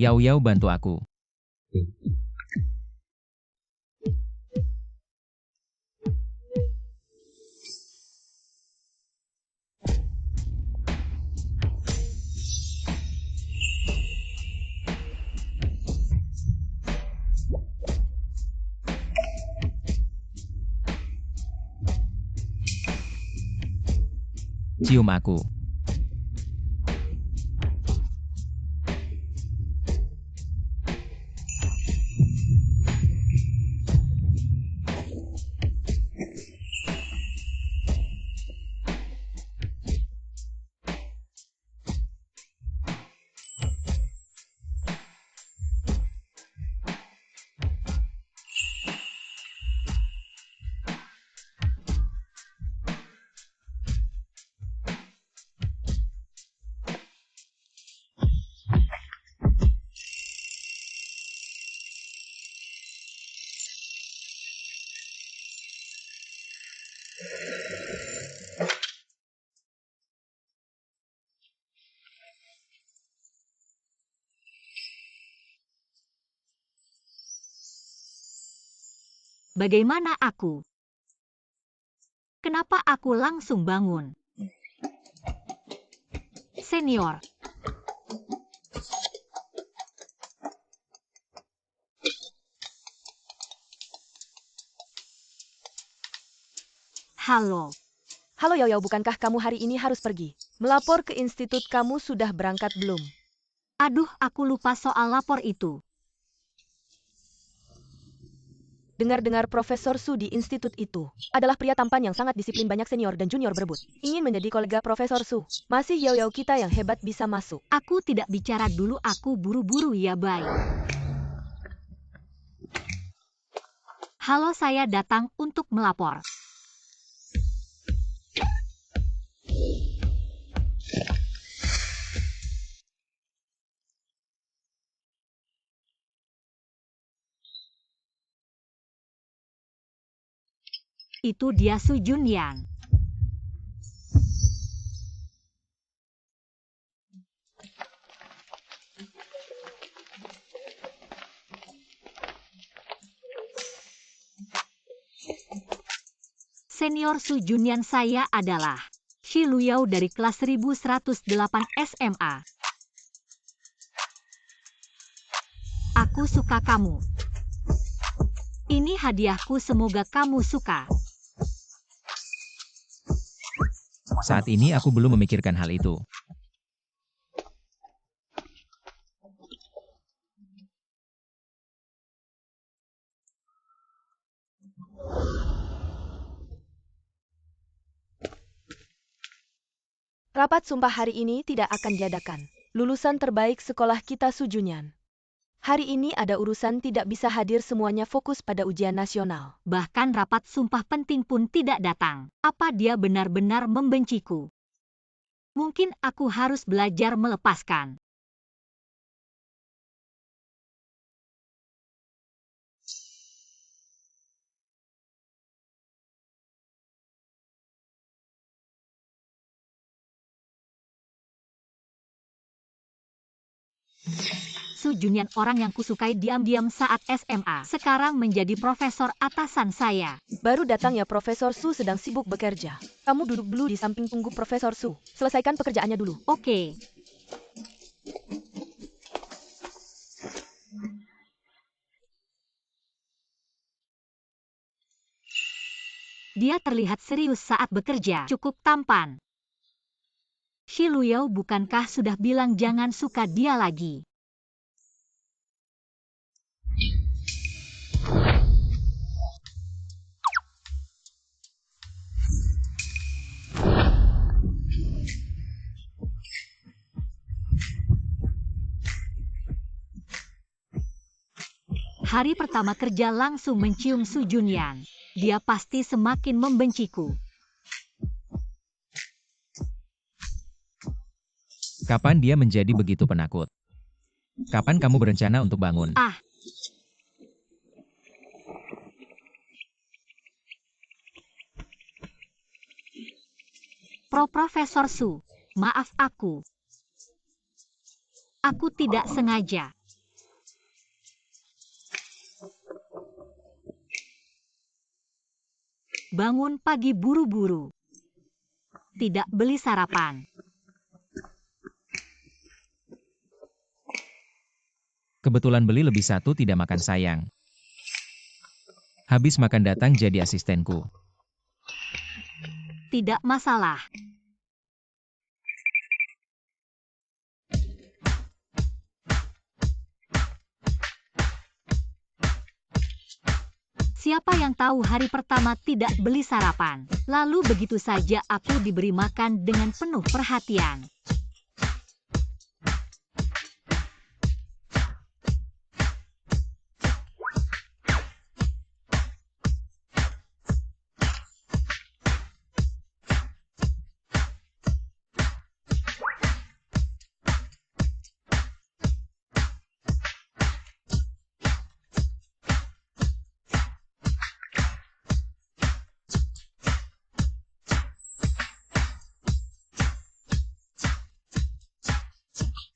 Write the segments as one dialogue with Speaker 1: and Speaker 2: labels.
Speaker 1: Yao Yao, bantu aku. Cium aku.
Speaker 2: Bagaimana aku? Kenapa aku langsung bangun? Senior. Halo.
Speaker 3: Halo Yao Yao, bukankah kamu hari ini harus pergi? Melapor ke institut, kamu sudah berangkat belum?
Speaker 2: Aduh, aku lupa soal lapor itu.
Speaker 3: Dengar-dengar Profesor Su di institut itu adalah pria tampan yang sangat disiplin, banyak senior dan junior berebut ingin menjadi kolega Profesor Su. Masih Yao Yao kita yang hebat bisa masuk.
Speaker 2: Aku tidak bicara dulu, aku buru-buru ya, Bay. Halo, saya datang untuk melapor. Itu dia Su Junyan. Senior Su Junyan, saya adalah Shi Luyao dari kelas 1108 SMA. Aku suka kamu. Ini hadiahku, semoga kamu suka.
Speaker 1: Saat ini aku belum memikirkan hal itu.
Speaker 3: Rapat sumpah hari ini tidak akan diadakan. Lulusan terbaik sekolah kita Su Junyan. Hari ini ada urusan tidak bisa hadir, semuanya fokus pada ujian nasional.
Speaker 2: Bahkan rapat sumpah penting pun tidak datang. Apa dia benar-benar membenciku? Mungkin aku harus belajar melepaskan. Su Junyan, orang yang kusukai diam-diam saat SMA, sekarang menjadi profesor atasan saya.
Speaker 3: Baru datang ya, Profesor Su sedang sibuk bekerja. Kamu duduk dulu di samping, tunggu Profesor Su selesaikan pekerjaannya dulu.
Speaker 2: Oke. Dia terlihat serius saat bekerja, cukup tampan. Shi Luyao, bukankah sudah bilang jangan suka dia lagi? Hari pertama kerja langsung mencium Su Junyan. Dia pasti semakin membenciku.
Speaker 1: Kapan dia menjadi begitu penakut? Kapan kamu berencana untuk bangun?
Speaker 2: Profesor Su, maaf aku. Aku tidak sengaja. bangun pagi buru-buru. Tidak beli sarapan.
Speaker 1: Kebetulan beli lebih satu tidak makan sayang. Habis makan datang jadi asistenku.
Speaker 2: Tidak masalah. Siapa yang tahu hari pertama tidak beli sarapan? Lalu begitu saja aku diberi makan dengan penuh perhatian.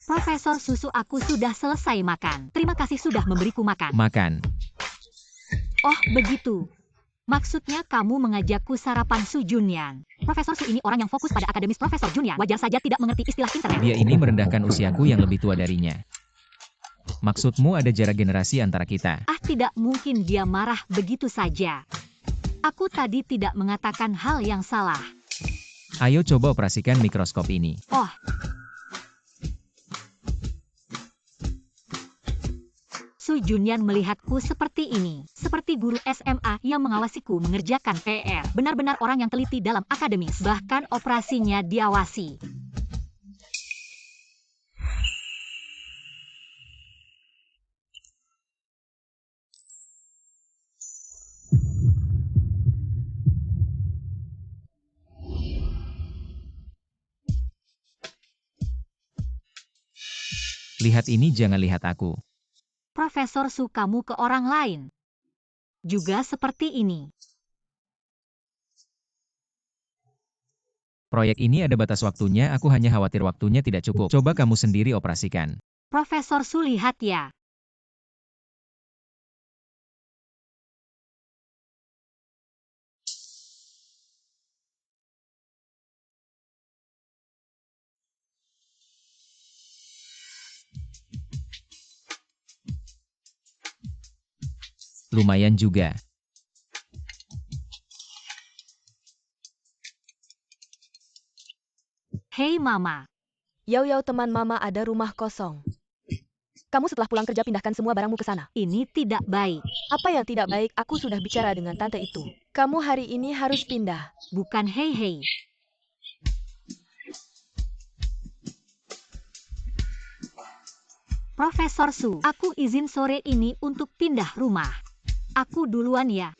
Speaker 2: Profesor Susu, aku sudah selesai makan. Terima kasih sudah memberiku makan.
Speaker 1: Makan.
Speaker 2: Oh, begitu. Maksudnya kamu mengajakku sarapan Su Junyan. Profesor Su ini orang yang fokus pada akademis Profesor Junyan. Wajar saja tidak mengerti istilah internet.
Speaker 1: Dia ini merendahkan usiaku yang lebih tua darinya. Maksudmu ada jarak generasi antara kita?
Speaker 2: Ah, tidak mungkin dia marah begitu saja. Aku tadi tidak mengatakan hal yang salah.
Speaker 1: Ayo coba operasikan mikroskop ini.
Speaker 2: Oh. Su Junyan melihatku seperti ini, seperti guru SMA yang mengawasiku mengerjakan PR. Benar-benar orang yang teliti dalam akademis, bahkan operasinya diawasi.
Speaker 1: Lihat ini, jangan lihat aku.
Speaker 2: Profesor Su, kamu ke orang lain. Juga seperti ini.
Speaker 1: Proyek ini ada batas waktunya, aku hanya khawatir waktunya tidak cukup. Coba kamu sendiri operasikan.
Speaker 2: Profesor Su, lihat ya.
Speaker 1: Lumayan juga.
Speaker 2: Hei Mama.
Speaker 3: Yao teman Mama, ada rumah kosong. Kamu setelah pulang kerja pindahkan semua barangmu ke sana.
Speaker 2: Ini tidak baik.
Speaker 3: Apa yang tidak baik? Aku sudah bicara dengan tante itu. Kamu hari ini harus pindah.
Speaker 2: Bukan hei. Profesor Su, aku izin sore ini untuk pindah rumah. Aku duluan ya.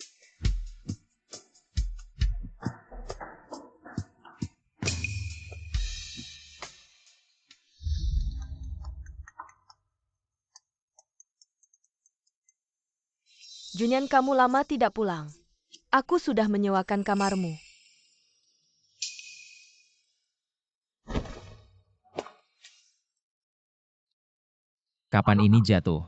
Speaker 3: Junyan, kamu lama tidak pulang. Aku sudah menyewakan kamarmu.
Speaker 1: Kapan ini jatuh?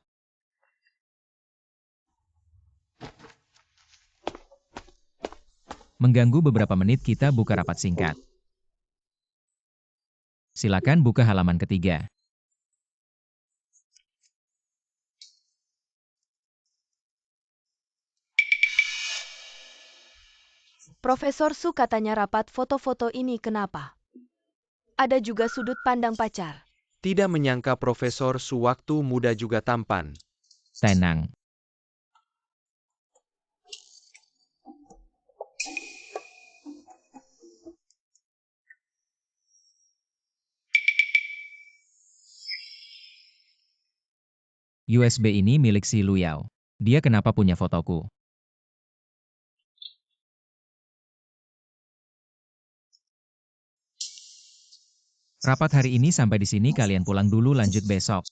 Speaker 1: Mengganggu beberapa menit, kita buka rapat singkat. Silakan buka halaman ketiga.
Speaker 3: Profesor Su katanya rapat foto-foto ini kenapa? Ada juga sudut pandang pacar.
Speaker 4: Tidak menyangka Profesor Su waktu muda juga tampan.
Speaker 1: Tenang. USB ini milik si Luyao. Dia kenapa punya fotoku? Rapat hari ini sampai di sini, kalian pulang dulu, lanjut besok.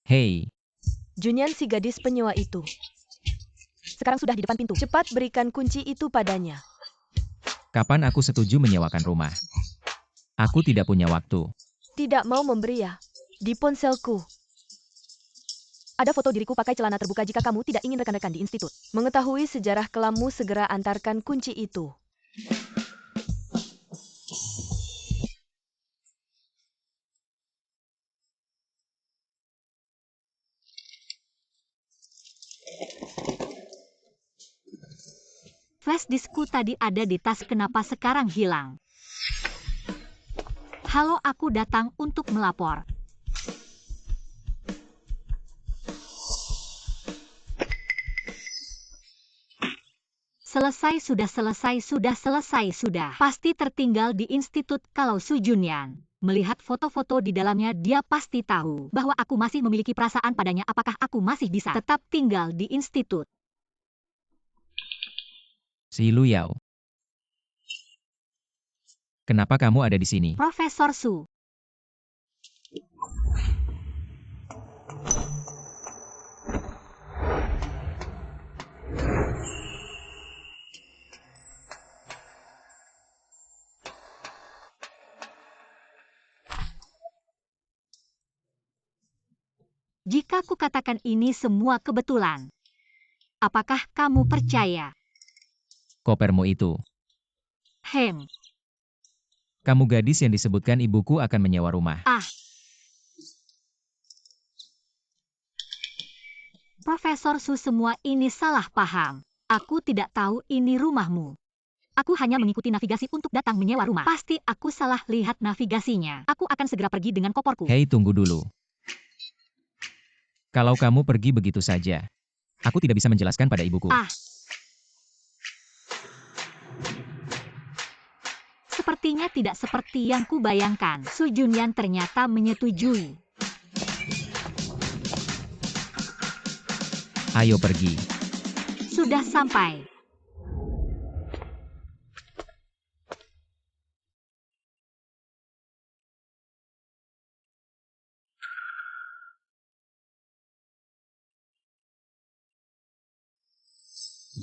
Speaker 1: Hei.
Speaker 3: Junyan, si gadis penyewa itu. Sekarang sudah di depan pintu. Cepat berikan kunci itu padanya.
Speaker 1: Kapan aku setuju menyewakan rumah? Aku tidak punya waktu.
Speaker 3: Tidak mau memberi ya? Di ponselku. Ada foto diriku pakai celana terbuka jika kamu tidak ingin rekan-rekan di institut mengetahui sejarah kelammu, segera antarkan kunci itu.
Speaker 2: Flash diskku tadi ada di tas, kenapa sekarang hilang? Halo, aku datang untuk melapor. Selesai sudah. Pasti tertinggal di institut. Kalau Su Junyan melihat foto-foto di dalamnya, dia pasti tahu bahwa aku masih memiliki perasaan padanya. Apakah aku masih bisa tetap tinggal di institut?
Speaker 1: Si Lu Yao. Kenapa kamu ada di sini?
Speaker 2: Profesor Su. Jika kukatakan ini semua kebetulan, apakah kamu percaya?
Speaker 1: Kopermu itu. Kamu gadis yang disebutkan ibuku akan menyewa rumah.
Speaker 2: Profesor Su, semua ini salah paham. Aku tidak tahu ini rumahmu. Aku hanya mengikuti navigasi untuk datang menyewa rumah. Pasti aku salah lihat navigasinya. Aku akan segera pergi dengan koporku.
Speaker 1: Hei, tunggu dulu. Kalau kamu pergi begitu saja, aku tidak bisa menjelaskan pada ibuku.
Speaker 2: Sepertinya tidak seperti yang kubayangkan. Su Junyan ternyata menyetujui.
Speaker 1: Ayo pergi.
Speaker 2: Sudah sampai.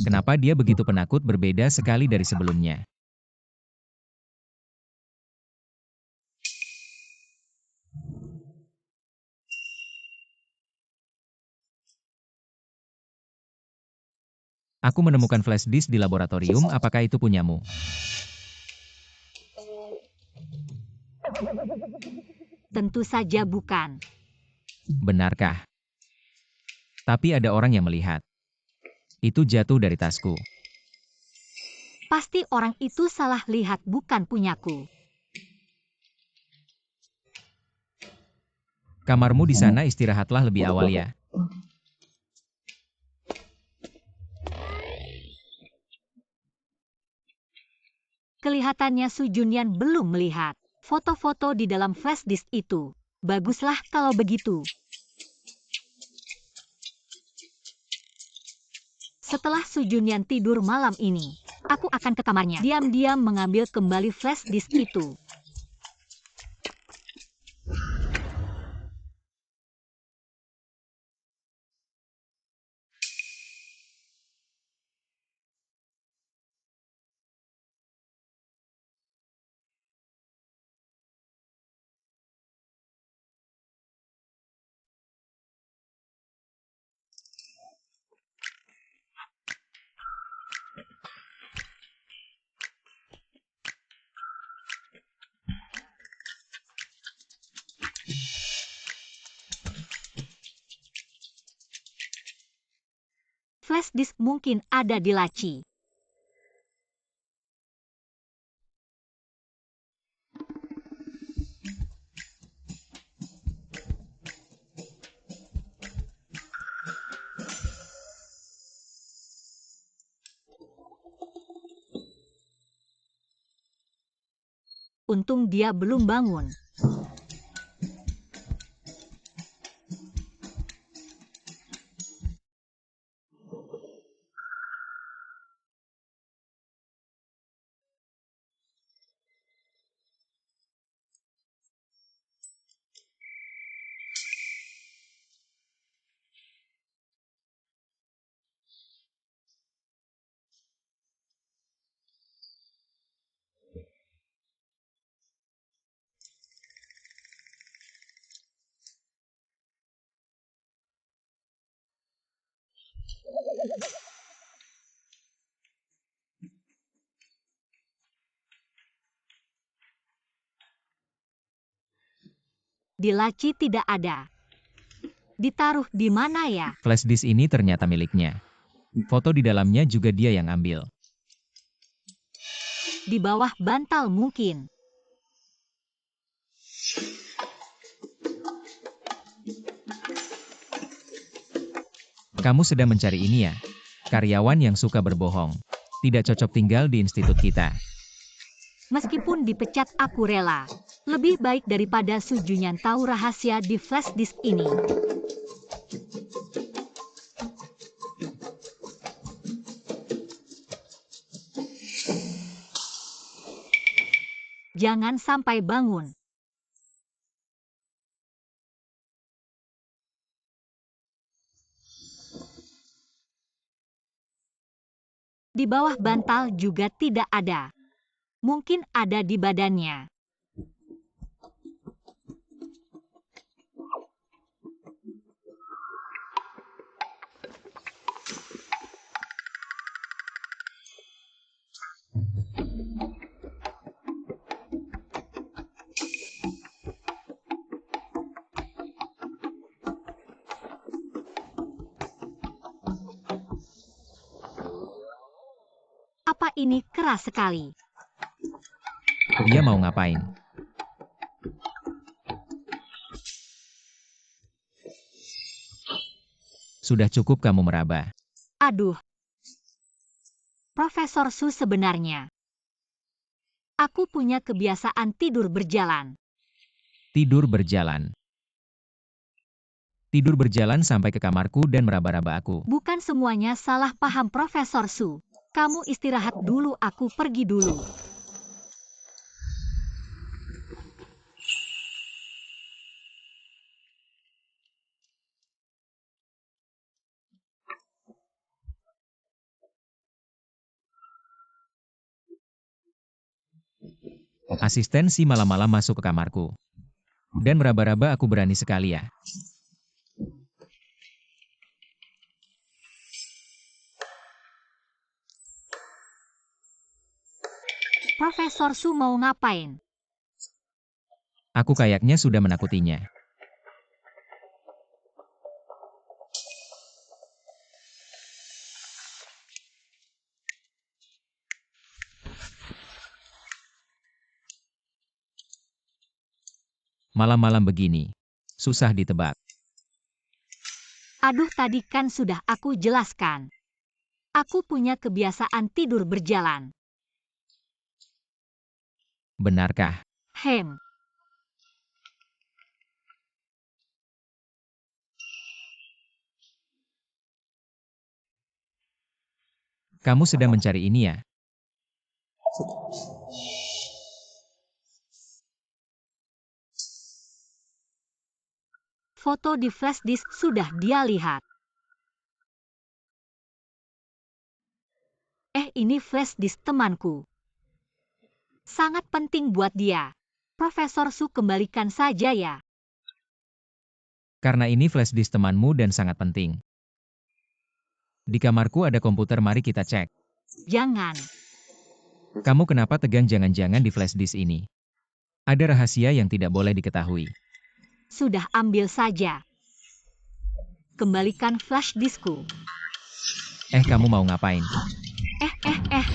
Speaker 1: Kenapa dia begitu penakut, berbeda sekali dari sebelumnya? Aku menemukan flash disk di laboratorium, apakah itu punyamu?
Speaker 2: Tentu saja bukan.
Speaker 1: Benarkah? Tapi ada orang yang melihat. Itu jatuh dari tasku.
Speaker 2: Pasti orang itu salah lihat, bukan punyaku.
Speaker 1: Kamarmu di sana, istirahatlah lebih awal ya.
Speaker 2: Kelihatannya Su Junyan belum melihat foto-foto di dalam flash disk itu. Baguslah kalau begitu. Setelah Su Junyan tidur malam ini, aku akan ke kamarnya, diam-diam mengambil kembali flash disk itu. Flash disk mungkin ada di laci. Untung dia belum bangun. Di laci tidak ada. Ditaruh di mana ya?
Speaker 1: Flash disk ini ternyata miliknya. Foto di dalamnya juga dia yang ambil.
Speaker 2: Di bawah bantal mungkin.
Speaker 1: Kamu sedang mencari ini ya? Karyawan yang suka berbohong. Tidak cocok tinggal di institut kita.
Speaker 2: Meskipun dipecat aku rela. Lebih baik daripada Su Junyan tahu rahasia di flash disk ini. Jangan sampai bangun. Di bawah bantal juga tidak ada. Mungkin ada di badannya. Apa ini keras sekali?
Speaker 1: Dia mau ngapain? Sudah cukup kamu meraba.
Speaker 2: Aduh. Profesor Su sebenarnya. Aku punya kebiasaan tidur berjalan.
Speaker 1: Tidur berjalan. Tidur berjalan sampai ke kamarku dan meraba-raba aku.
Speaker 2: Bukan semuanya salah paham Profesor Su. Kamu istirahat dulu, aku pergi dulu.
Speaker 1: Asisten si malam-malam masuk ke kamarku. Dan meraba-raba aku berani sekali ya.
Speaker 2: Profesor Su mau ngapain?
Speaker 1: Aku kayaknya sudah menakutinya. Malam-malam begini. Susah ditebak.
Speaker 2: Aduh, tadi kan sudah aku jelaskan. Aku punya kebiasaan tidur berjalan.
Speaker 1: Benarkah?
Speaker 2: Hem.
Speaker 1: Kamu sedang mencari ini ya?
Speaker 2: Foto di flash disk sudah dia lihat. Ini flash disk temanku. Sangat penting buat dia. Profesor Su kembalikan saja ya.
Speaker 1: Karena ini flash disk temanmu dan sangat penting. Di kamarku ada komputer, mari kita cek.
Speaker 2: Jangan.
Speaker 1: Kamu kenapa tegang? Jangan-jangan di flash disk ini ada rahasia yang tidak boleh diketahui.
Speaker 2: Sudah ambil saja. Kembalikan flash diskku.
Speaker 1: Kamu mau ngapain?
Speaker 2: Eh.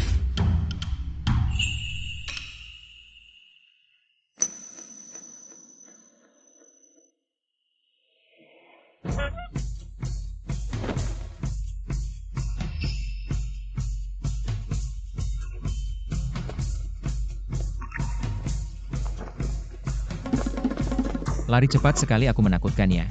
Speaker 1: Lari cepat sekali, aku menakutkannya.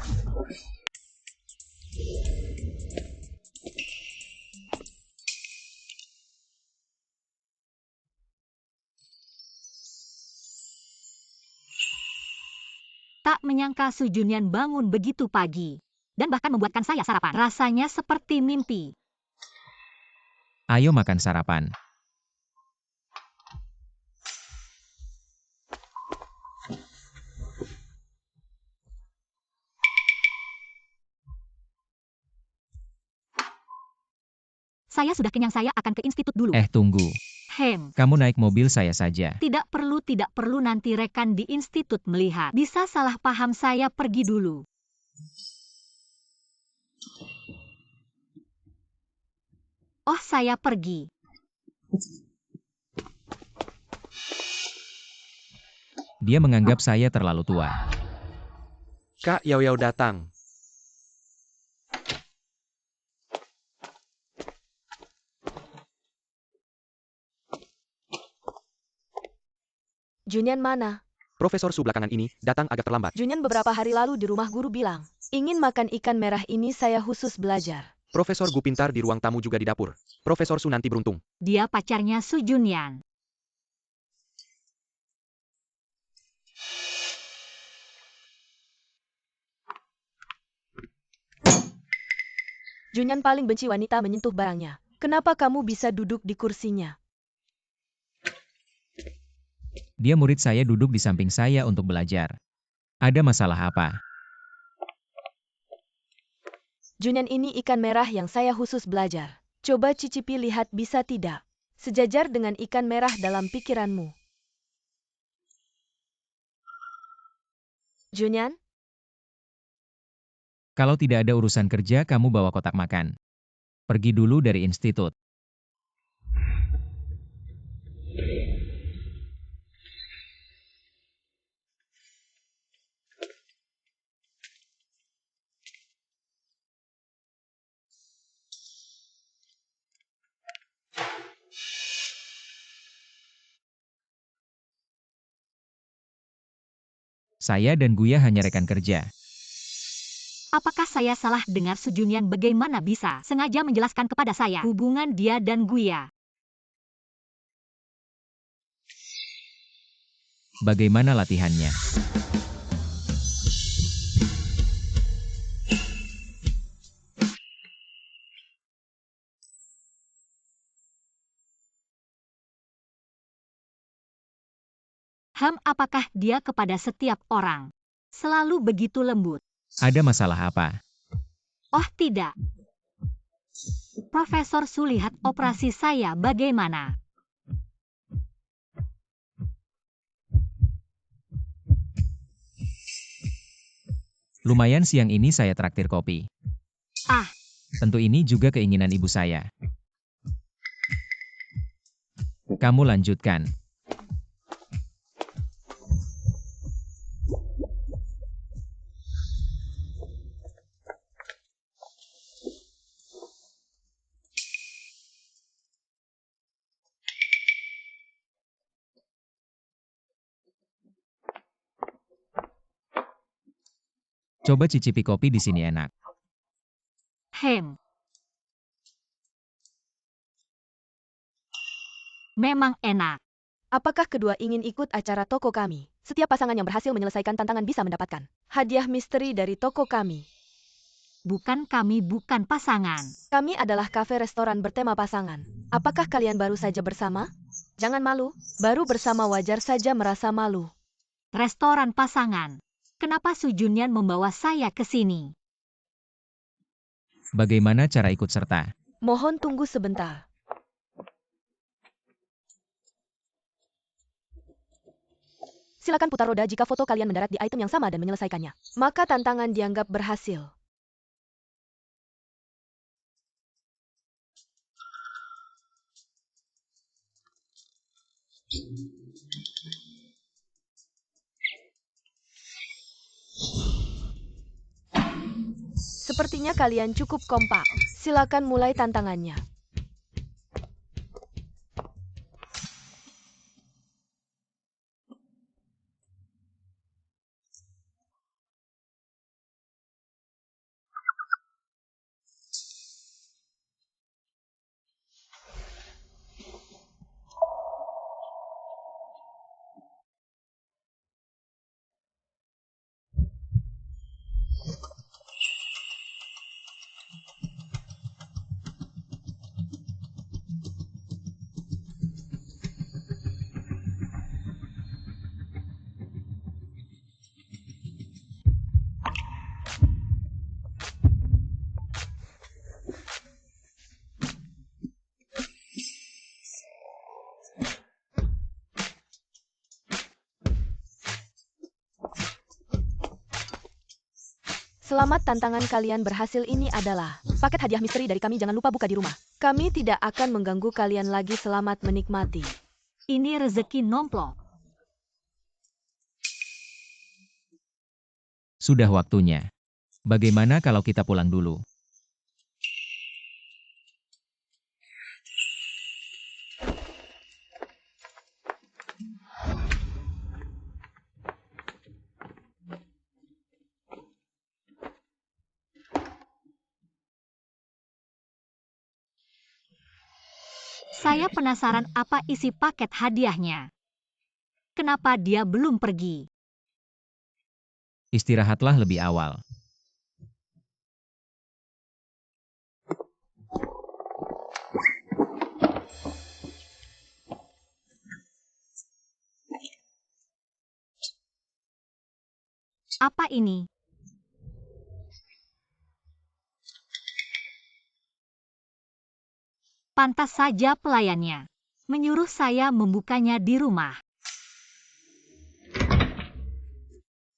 Speaker 2: Tak menyangka Su Junyan bangun begitu pagi. Dan bahkan membuatkan saya sarapan. Rasanya seperti mimpi.
Speaker 1: Ayo makan sarapan.
Speaker 2: Saya sudah kenyang, saya akan ke institut dulu.
Speaker 1: Tunggu. Kamu naik mobil saya saja.
Speaker 2: Tidak perlu, nanti rekan di institut melihat. Bisa salah paham, saya pergi dulu. Oh, saya pergi.
Speaker 1: Dia menganggap saya terlalu tua.
Speaker 4: Kak Yao Yao datang.
Speaker 3: Junyan mana?
Speaker 4: Profesor Su belakangan ini datang agak terlambat.
Speaker 3: Junyan beberapa hari lalu di rumah guru bilang, ingin makan ikan merah ini, saya khusus belajar.
Speaker 4: Profesor Gu pintar di ruang tamu juga di dapur. Profesor Su nanti beruntung.
Speaker 2: Dia pacarnya Su Junyan.
Speaker 3: Junyan paling benci wanita menyentuh barangnya. Kenapa kamu bisa duduk di kursinya?
Speaker 1: Dia murid saya duduk di samping saya untuk belajar. Ada masalah apa?
Speaker 3: Junyan, ini ikan merah yang saya khusus belajar. Coba cicipi, lihat bisa tidak? Sejajar dengan ikan merah dalam pikiranmu. Junyan?
Speaker 1: Kalau tidak ada urusan kerja, kamu bawa kotak makan. Pergi dulu dari institut. Saya dan Guya hanya rekan kerja.
Speaker 2: Apakah saya salah dengar? Su Junyan bagaimana bisa sengaja menjelaskan kepada saya hubungan dia dan Guya?
Speaker 1: Bagaimana latihannya?
Speaker 2: Apakah dia kepada setiap orang selalu begitu lembut?
Speaker 1: Ada masalah apa?
Speaker 2: Oh tidak. Profesor Su, lihat operasi saya bagaimana.
Speaker 1: Lumayan, siang ini saya traktir kopi.
Speaker 2: Ah.
Speaker 1: Tentu ini juga keinginan ibu saya. Kamu lanjutkan. Coba cicipi kopi di sini, enak.
Speaker 2: Memang enak.
Speaker 3: Apakah kedua ingin ikut acara toko kami? Setiap pasangan yang berhasil menyelesaikan tantangan bisa mendapatkan hadiah misteri dari toko kami.
Speaker 2: Bukan, kami bukan pasangan.
Speaker 3: Kami adalah kafe restoran bertema pasangan. Apakah kalian baru saja bersama? Jangan malu, baru bersama wajar saja merasa malu.
Speaker 2: Restoran pasangan. Kenapa Su Junyan membawa saya ke sini?
Speaker 1: Bagaimana cara ikut serta?
Speaker 3: Mohon tunggu sebentar. Silakan putar roda jika foto kalian mendarat di item yang sama dan menyelesaikannya. Maka tantangan dianggap berhasil. Sepertinya kalian cukup kompak. Silakan mulai tantangannya. Selamat, tantangan kalian berhasil. Ini adalah paket hadiah misteri dari kami. Jangan lupa buka di rumah. Kami tidak akan mengganggu kalian lagi. Selamat menikmati.
Speaker 2: Ini rezeki nomplok.
Speaker 1: Sudah waktunya. Bagaimana kalau kita pulang dulu?
Speaker 2: Saya penasaran apa isi paket hadiahnya. Kenapa dia belum pergi?
Speaker 1: Istirahatlah lebih awal.
Speaker 2: Apa ini? Pantas saja pelayannya menyuruh saya membukanya di rumah.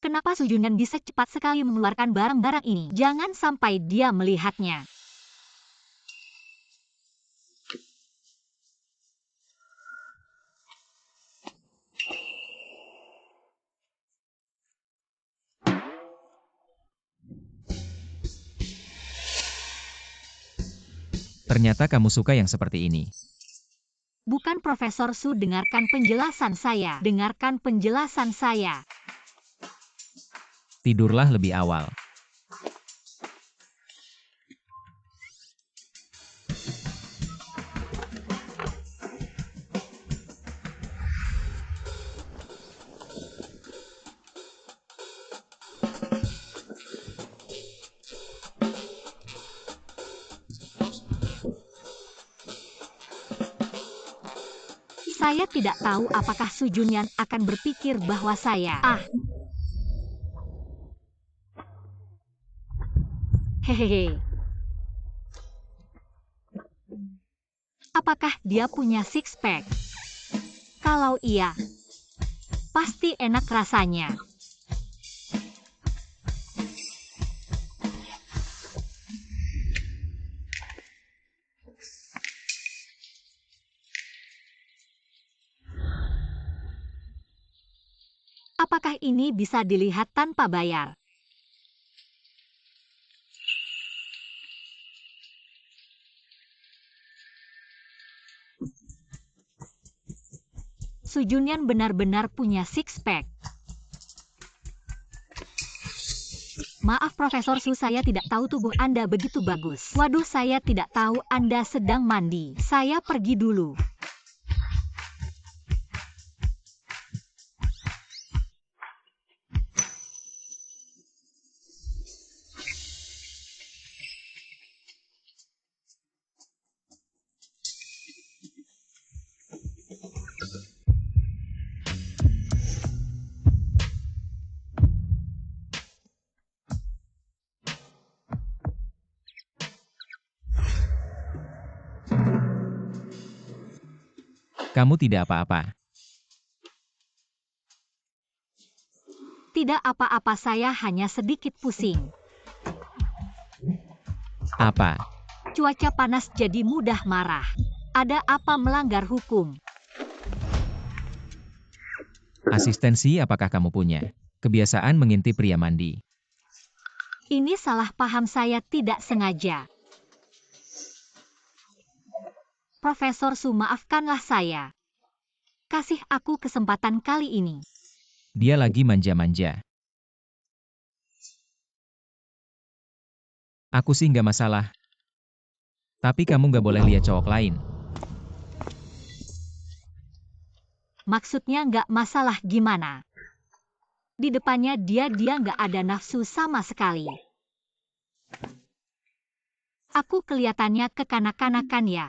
Speaker 2: Kenapa Su Junyan bisa cepat sekali mengeluarkan barang-barang ini? Jangan sampai dia melihatnya.
Speaker 1: Ternyata kamu suka yang seperti ini.
Speaker 2: Bukan Profesor Su, dengarkan penjelasan saya. Dengarkan penjelasan saya.
Speaker 1: Tidurlah lebih awal.
Speaker 2: Saya tidak tahu apakah Su Junyan akan berpikir bahwa saya Hehehe. Apakah dia punya six pack? Kalau iya, pasti enak rasanya. Apakah ini bisa dilihat tanpa bayar? Su Junyan benar-benar punya six pack. Maaf Profesor Su, saya tidak tahu tubuh Anda begitu bagus. Waduh, saya tidak tahu Anda sedang mandi. Saya pergi dulu.
Speaker 1: Kamu tidak apa-apa.
Speaker 2: Tidak apa-apa, saya hanya sedikit pusing.
Speaker 1: Apa?
Speaker 2: Cuaca panas jadi mudah marah. Ada apa, melanggar hukum?
Speaker 1: Asistensi apakah kamu punya? Kebiasaan mengintip pria mandi.
Speaker 2: Ini salah paham, saya tidak sengaja. Profesor Su, maafkanlah saya. Kasih aku kesempatan kali ini.
Speaker 1: Dia lagi manja-manja. Aku sih nggak masalah. Tapi kamu nggak boleh lihat cowok lain.
Speaker 2: Maksudnya nggak masalah gimana? Di depannya dia nggak ada nafsu sama sekali. Aku kelihatannya kekanak-kanakan ya.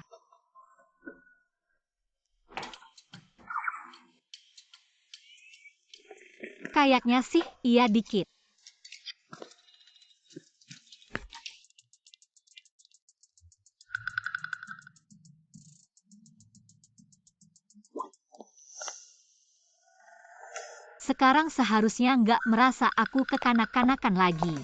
Speaker 2: Kayaknya sih iya dikit. Sekarang seharusnya nggak merasa aku kekanak-kanakan lagi.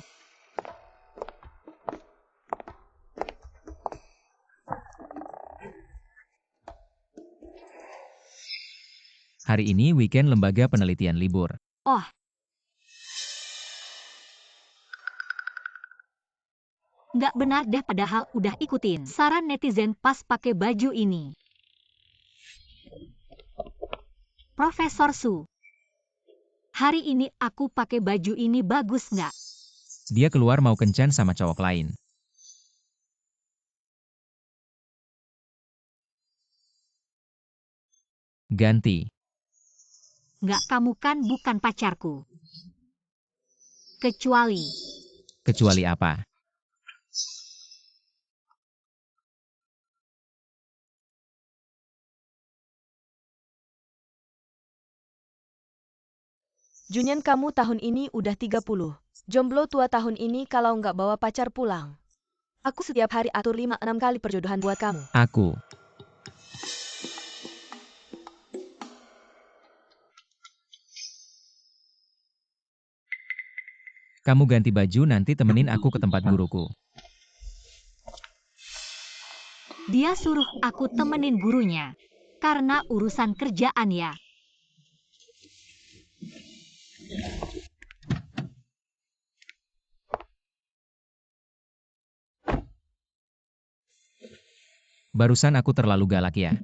Speaker 1: Hari ini weekend lembaga penelitian libur.
Speaker 2: Oh. Nggak benar deh, padahal udah ikutin saran netizen pas pakai baju ini. Profesor Su, hari ini aku pakai baju ini bagus nggak?
Speaker 1: Dia keluar mau kencan sama cowok lain. Ganti.
Speaker 2: Nggak, kamu kan bukan pacarku. Kecuali,
Speaker 1: Kecuali apa?
Speaker 3: Junyan, kamu tahun ini udah 30. Jomblo tua tahun ini kalau nggak bawa pacar pulang. Aku setiap hari atur 5-6 kali perjodohan buat kamu.
Speaker 1: Aku. Kamu ganti baju, nanti temenin aku ke tempat guruku.
Speaker 2: dia suruh aku temenin gurunya. Karena urusan kerjaan ya.
Speaker 1: Barusan aku terlalu galak ya.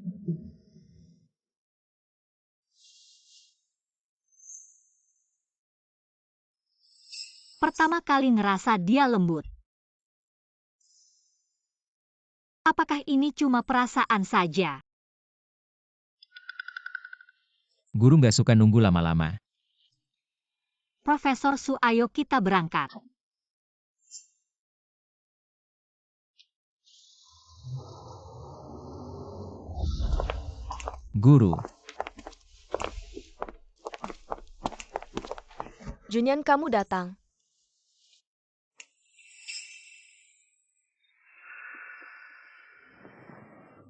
Speaker 2: Pertama kali ngerasa dia lembut. Apakah ini cuma perasaan saja?
Speaker 1: Guru nggak suka nunggu lama-lama.
Speaker 2: Profesor Su, ayo kita berangkat.
Speaker 1: Guru.
Speaker 3: Junyan, kamu datang.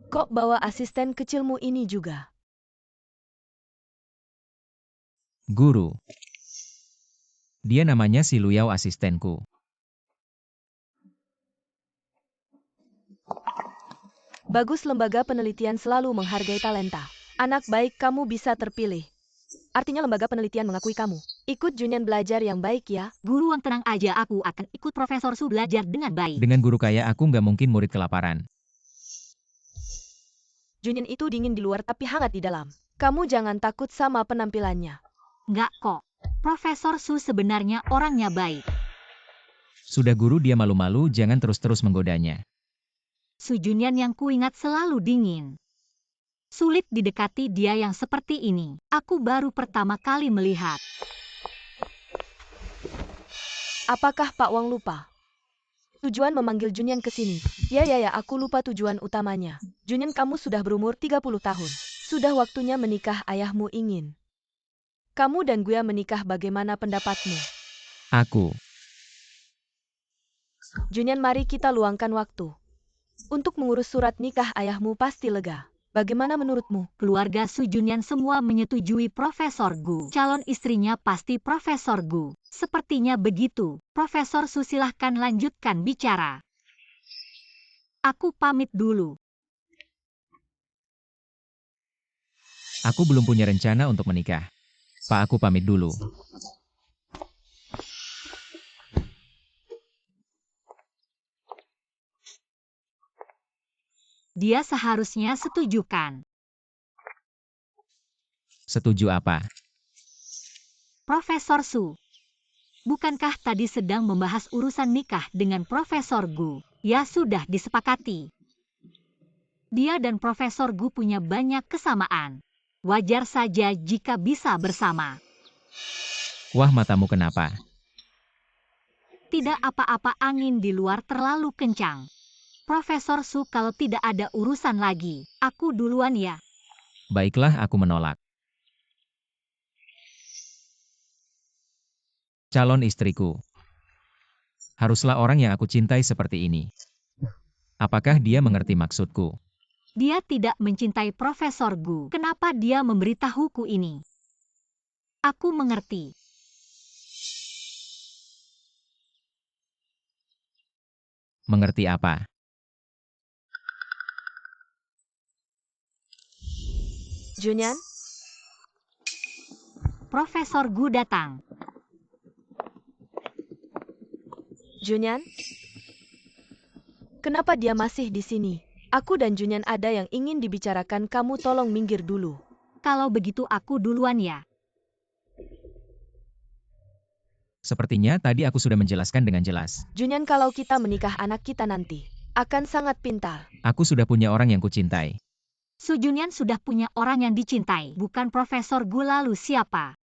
Speaker 3: Kok bawa asisten kecilmu ini juga?
Speaker 1: Guru. Dia namanya si Luyao, asistenku.
Speaker 3: Bagus, lembaga penelitian selalu menghargai talenta. Anak baik, kamu bisa terpilih. Artinya lembaga penelitian mengakui kamu. Ikut Junyan belajar yang baik ya.
Speaker 2: Guru, yang tenang aja, aku akan ikut Profesor Su belajar dengan baik.
Speaker 1: Dengan guru kayak aku nggak mungkin murid kelaparan.
Speaker 3: Junyan itu dingin di luar tapi hangat di dalam. Kamu jangan takut sama penampilannya.
Speaker 2: Nggak kok. Profesor Su sebenarnya orangnya baik.
Speaker 1: Sudah guru, dia malu-malu, jangan terus-terus menggodanya.
Speaker 2: Su Junyan yang kuingat selalu dingin. Sulit didekati dia yang seperti ini. Aku baru pertama kali melihat.
Speaker 3: Apakah Pak Wang lupa? Tujuan memanggil Junyan ke sini. Ya, aku lupa tujuan utamanya. Junyan, kamu sudah berumur 30 tahun. Sudah waktunya menikah, ayahmu ingin. Kamu dan Guya menikah, bagaimana pendapatmu?
Speaker 1: Aku.
Speaker 3: Junyan, mari kita luangkan waktu. Untuk mengurus surat nikah ayahmu, pasti lega. Bagaimana menurutmu?
Speaker 2: Keluarga Su Junyan semua menyetujui Profesor Gu. Calon istrinya pasti Profesor Gu. Sepertinya begitu. Profesor Su, silahkan lanjutkan bicara. Aku pamit dulu.
Speaker 1: Aku belum punya rencana untuk menikah. Pak, aku pamit dulu.
Speaker 2: Dia seharusnya setujukan.
Speaker 1: Setuju apa?
Speaker 2: Profesor Su, bukankah tadi sedang membahas urusan nikah dengan Profesor Gu? Ya, sudah disepakati. Dia dan Profesor Gu punya banyak kesamaan. Wajar saja jika bisa bersama.
Speaker 1: Wah, matamu kenapa?
Speaker 2: Tidak apa-apa, angin di luar terlalu kencang. Profesor Su, kalau tidak ada urusan lagi, aku duluan ya.
Speaker 1: Baiklah, aku menolak. Calon istriku. Haruslah orang yang aku cintai seperti ini. Apakah dia mengerti maksudku?
Speaker 2: Dia tidak mencintai Profesor Gu. Kenapa dia memberitahuku ini? Aku mengerti.
Speaker 1: Mengerti apa?
Speaker 3: Junyan,
Speaker 2: Profesor Gu datang.
Speaker 3: Junyan? Kenapa dia masih di sini? Aku dan Junyan ada yang ingin dibicarakan, kamu tolong minggir dulu.
Speaker 2: Kalau begitu aku duluan ya.
Speaker 1: Sepertinya tadi aku sudah menjelaskan dengan jelas.
Speaker 3: Junyan, kalau kita menikah anak kita nanti akan sangat pintar.
Speaker 1: Aku sudah punya orang yang kucintai.
Speaker 2: Su Junyan sudah punya orang yang dicintai, bukan Profesor Gu, lalu siapa?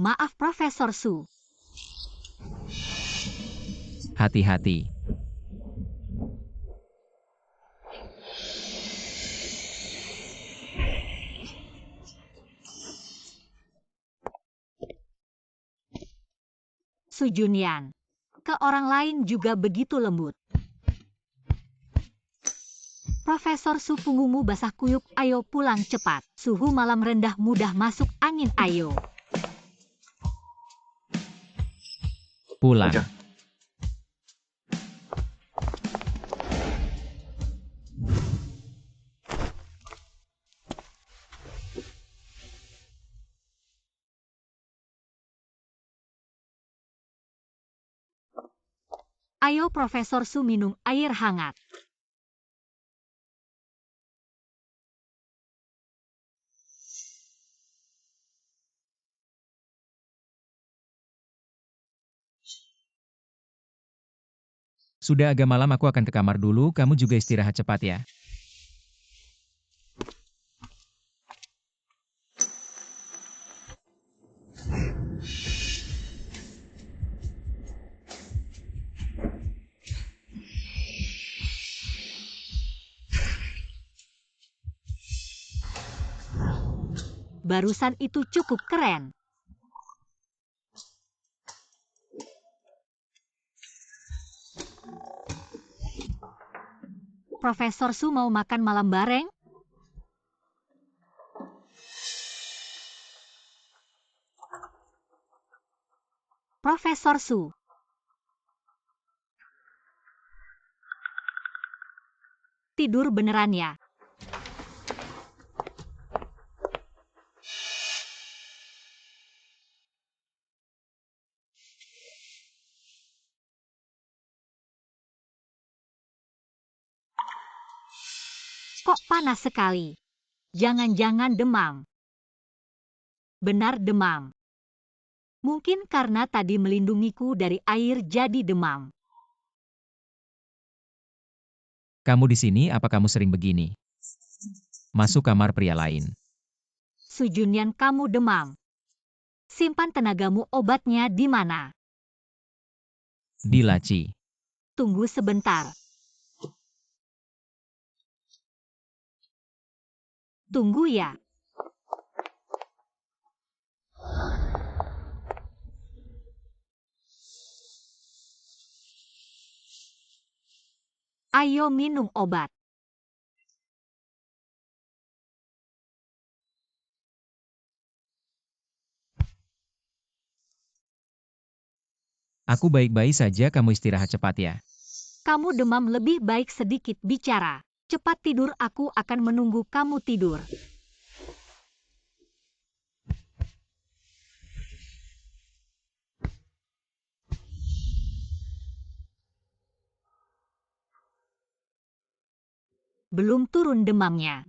Speaker 2: Maaf Profesor Su.
Speaker 1: Hati-hati.
Speaker 2: Su Junyan. Ke orang lain juga begitu lembut. Profesor Su, punggungmu basah kuyup, ayo pulang cepat. Suhu malam rendah, mudah masuk angin, ayo.
Speaker 1: Pulang.
Speaker 2: Ayo Profesor Su, minum air hangat.
Speaker 1: Sudah agak malam, aku akan ke kamar dulu, kamu juga istirahat cepat ya.
Speaker 2: Barusan itu cukup keren. Profesor Su mau makan malam bareng? Profesor Su. Tidur beneran ya? Kok panas sekali? Jangan-jangan demam. Benar demam. Mungkin karena tadi melindungiku dari air jadi demam.
Speaker 1: Kamu di sini, apa kamu sering begini? Masuk kamar pria lain.
Speaker 2: Su Junyan, kamu demam. Simpan tenagamu, obatnya di mana?
Speaker 1: Di laci.
Speaker 2: Tunggu sebentar. Tunggu ya. Ayo minum obat.
Speaker 1: Aku baik-baik saja, kamu istirahat cepat ya.
Speaker 2: Kamu demam, lebih baik sedikit bicara. Cepat tidur, aku akan menunggu kamu tidur. Belum turun demamnya.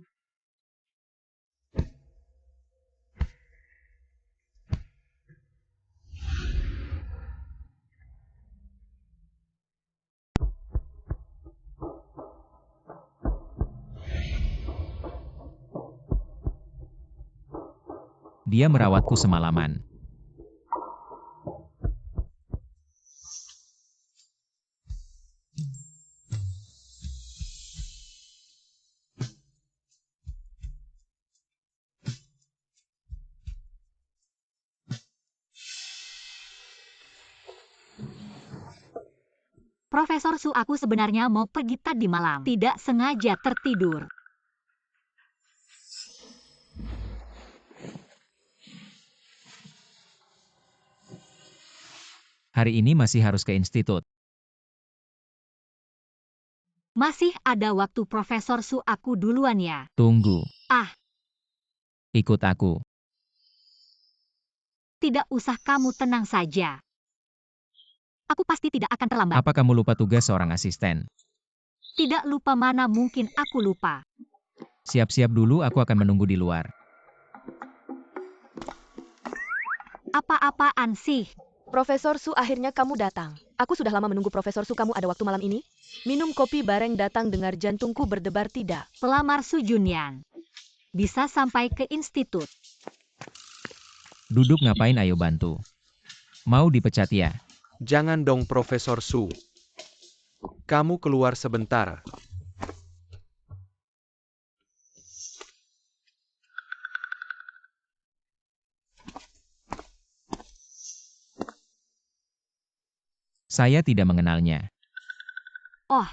Speaker 1: Dia merawatku semalaman.
Speaker 2: Profesor Su, aku sebenarnya mau pergi tadi malam. Tidak sengaja tertidur.
Speaker 1: Hari ini masih harus ke institut.
Speaker 2: Masih ada waktu Profesor Su, aku duluan ya.
Speaker 1: Tunggu.
Speaker 2: Ah.
Speaker 1: Ikut aku.
Speaker 2: Tidak usah, kamu tenang saja. Aku pasti tidak akan terlambat.
Speaker 1: Apa kamu lupa tugas seorang asisten?
Speaker 2: Tidak lupa, mana mungkin aku lupa.
Speaker 1: Siap-siap dulu, aku akan menunggu di luar.
Speaker 2: Apa-apaan sih?
Speaker 3: Profesor Su, akhirnya kamu datang. Aku sudah lama menunggu Profesor Su. Kamu ada waktu malam ini? Minum kopi bareng, datang dengar jantungku berdebar tidak?
Speaker 2: Pelamar Su Junyan. Bisa sampai ke institut.
Speaker 1: Duduk ngapain, ayo bantu. Mau dipecat ya?
Speaker 4: Jangan dong Profesor Su. Kamu keluar sebentar.
Speaker 1: Saya tidak mengenalnya.
Speaker 2: Oh,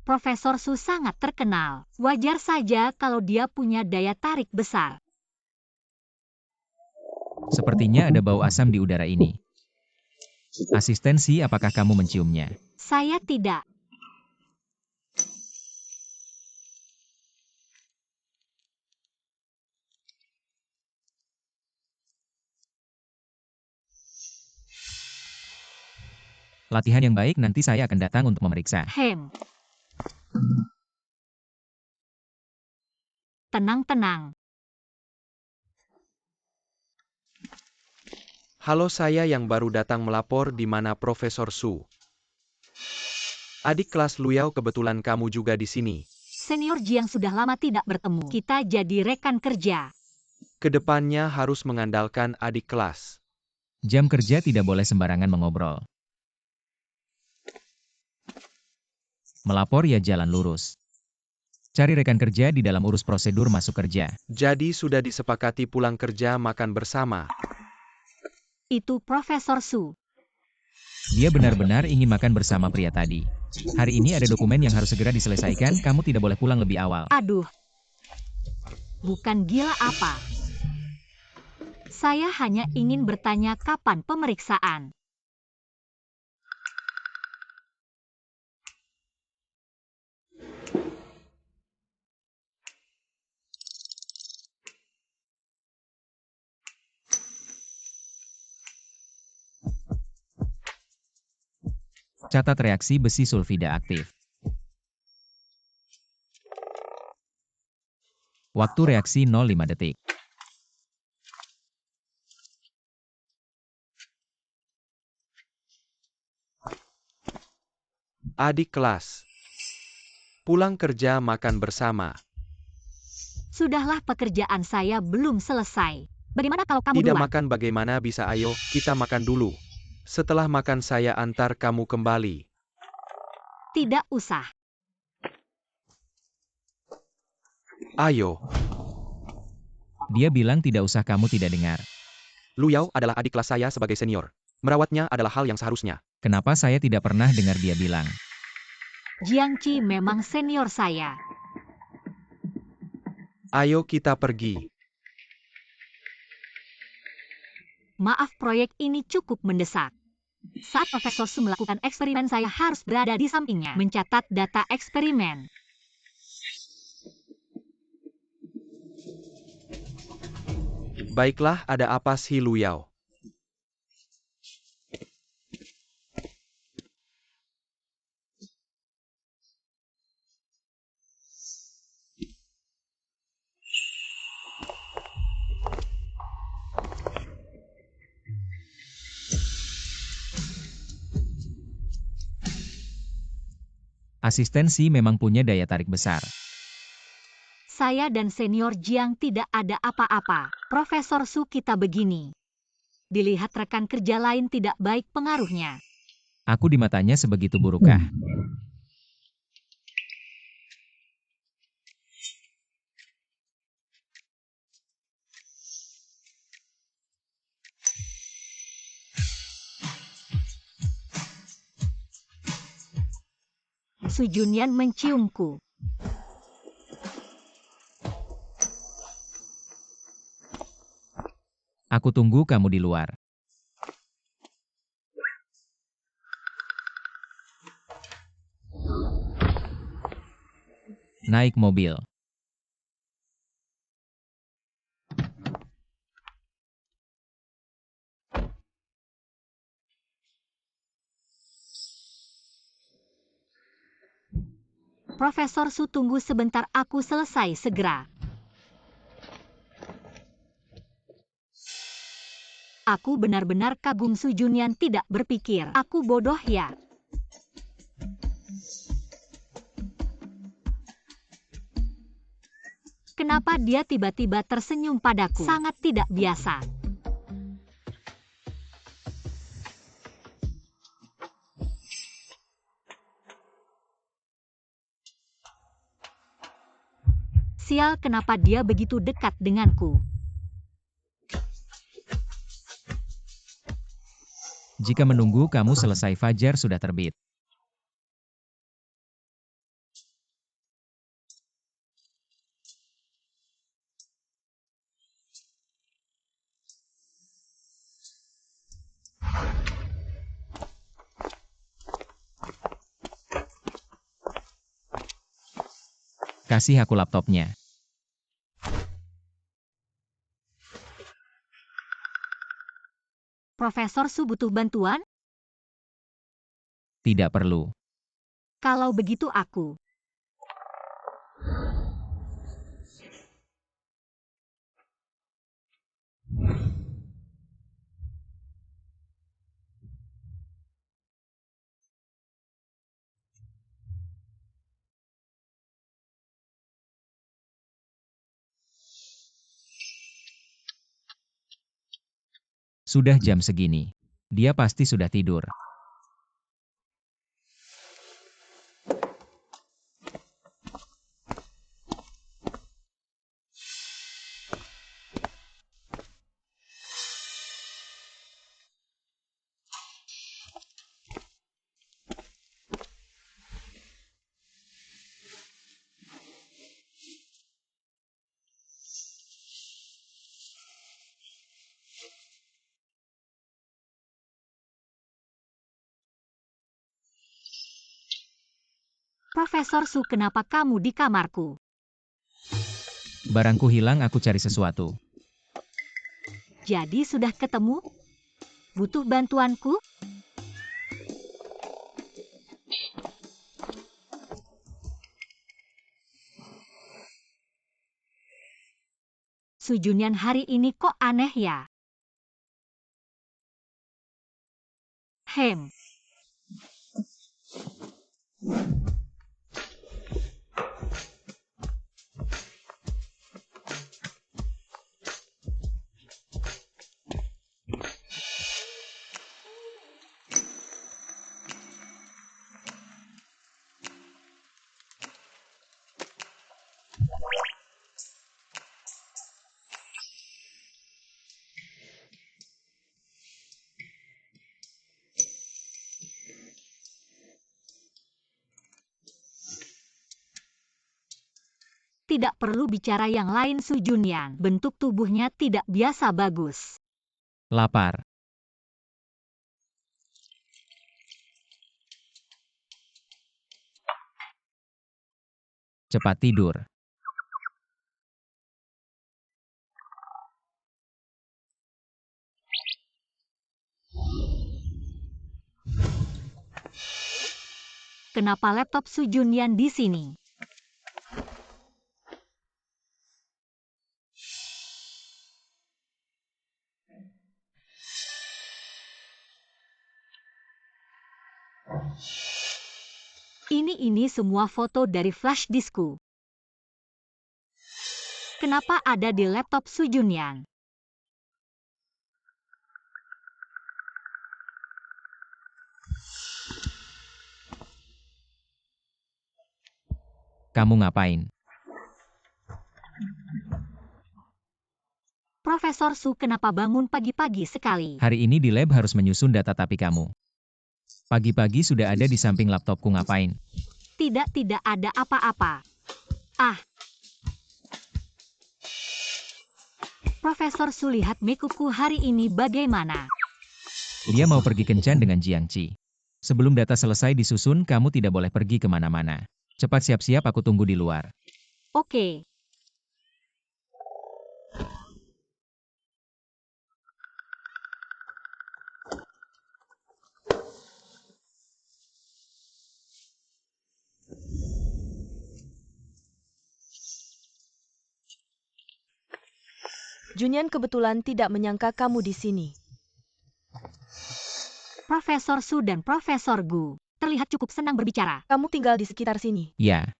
Speaker 2: Profesor Su sangat terkenal. Wajar saja kalau dia punya daya tarik besar.
Speaker 1: Sepertinya ada bau asam di udara ini. Asistensi, apakah kamu menciumnya?
Speaker 2: Saya tidak.
Speaker 1: Latihan yang baik, nanti saya akan datang untuk memeriksa.
Speaker 2: Tenang-tenang.
Speaker 4: Halo, saya yang baru datang melapor di mana Profesor Su. Adik kelas Luyao, kebetulan kamu juga di sini.
Speaker 2: Senior Jiang sudah lama tidak bertemu. Kita jadi rekan kerja.
Speaker 4: Kedepannya harus mengandalkan adik kelas.
Speaker 1: Jam kerja tidak boleh sembarangan mengobrol. Melapor ya jalan lurus. Cari rekan kerja di dalam urus prosedur masuk kerja.
Speaker 4: Jadi sudah disepakati pulang kerja makan bersama.
Speaker 2: Itu Profesor Su.
Speaker 1: Dia benar-benar ingin makan bersama pria tadi. Hari ini ada dokumen yang harus segera diselesaikan, kamu tidak boleh pulang lebih awal.
Speaker 2: Aduh. Bukan gila apa? Saya hanya ingin bertanya kapan pemeriksaan.
Speaker 1: Catat reaksi besi sulfida aktif. Waktu reaksi 0,5 detik.
Speaker 4: Adik kelas. Pulang kerja makan bersama.
Speaker 2: Sudahlah, pekerjaan saya belum selesai. Bagaimana kalau kamu
Speaker 4: Tidak
Speaker 2: duluan?
Speaker 4: makan bagaimana bisa, ayo, kita makan dulu. Setelah makan saya antar kamu kembali.
Speaker 2: Tidak usah.
Speaker 4: Ayo.
Speaker 1: Dia bilang tidak usah, kamu tidak dengar.
Speaker 4: Luyao adalah adik kelas saya sebagai senior. Merawatnya adalah hal yang seharusnya.
Speaker 1: Kenapa saya tidak pernah dengar dia bilang?
Speaker 2: Jiang Qi memang senior saya.
Speaker 4: Ayo kita pergi.
Speaker 2: Maaf, proyek ini cukup mendesak. Saat Profesor Su melakukan eksperimen, saya harus berada di sampingnya, mencatat data eksperimen.
Speaker 4: Baiklah, ada apa sih Luyao?
Speaker 1: Asistensi memang punya daya tarik besar.
Speaker 2: Saya dan senior Jiang tidak ada apa-apa. Profesor Su, kita begini. Dilihat rekan kerja lain tidak baik pengaruhnya.
Speaker 1: Aku di matanya sebegitu burukkah?
Speaker 2: Su Junyan menciumku.
Speaker 1: Aku tunggu kamu di luar. Naik mobil.
Speaker 2: Profesor Su, tunggu sebentar, aku selesai segera. Aku benar-benar kagum. Su Junyan tidak berpikir aku bodoh ya. Kenapa dia tiba-tiba tersenyum padaku? Sangat tidak biasa. Sial, kenapa dia begitu dekat denganku?
Speaker 1: Jika menunggu kamu selesai, fajar sudah terbit. Kasih aku laptopnya.
Speaker 2: Profesor Su butuh bantuan?
Speaker 1: Tidak perlu.
Speaker 2: Kalau begitu aku.
Speaker 1: Sudah jam segini. Dia pasti sudah tidur.
Speaker 2: Profesor Su, kenapa kamu di kamarku?
Speaker 1: Barangku hilang, aku cari sesuatu.
Speaker 2: Jadi sudah ketemu? Butuh bantuanku? Su Junyan hari ini kok aneh ya? Hem. Tidak perlu bicara yang lain. Su Junyan, bentuk tubuhnya tidak biasa bagus.
Speaker 1: Lapar. Cepat tidur.
Speaker 2: Kenapa laptop Su Junyan di sini? Ini semua foto dari flash diskku. Kenapa ada di laptop Su Junyan?
Speaker 1: Kamu ngapain?
Speaker 2: Profesor Su, kenapa bangun pagi-pagi sekali?
Speaker 1: Hari ini di lab harus menyusun data, tapi kamu pagi-pagi sudah ada di samping laptopku, ngapain?
Speaker 2: Tidak ada apa-apa. Ah. Profesor Su, lihat makeup-ku hari ini bagaimana?
Speaker 1: Dia mau pergi kencan dengan Jiangqi. Sebelum data selesai disusun, kamu tidak boleh pergi kemana-mana. Cepat siap-siap, aku tunggu di luar.
Speaker 2: Oke.
Speaker 3: Junyan kebetulan tidak menyangka kamu di sini.
Speaker 2: Profesor Su dan Profesor Gu terlihat cukup senang berbicara.
Speaker 3: Kamu tinggal di sekitar sini.
Speaker 1: Ya,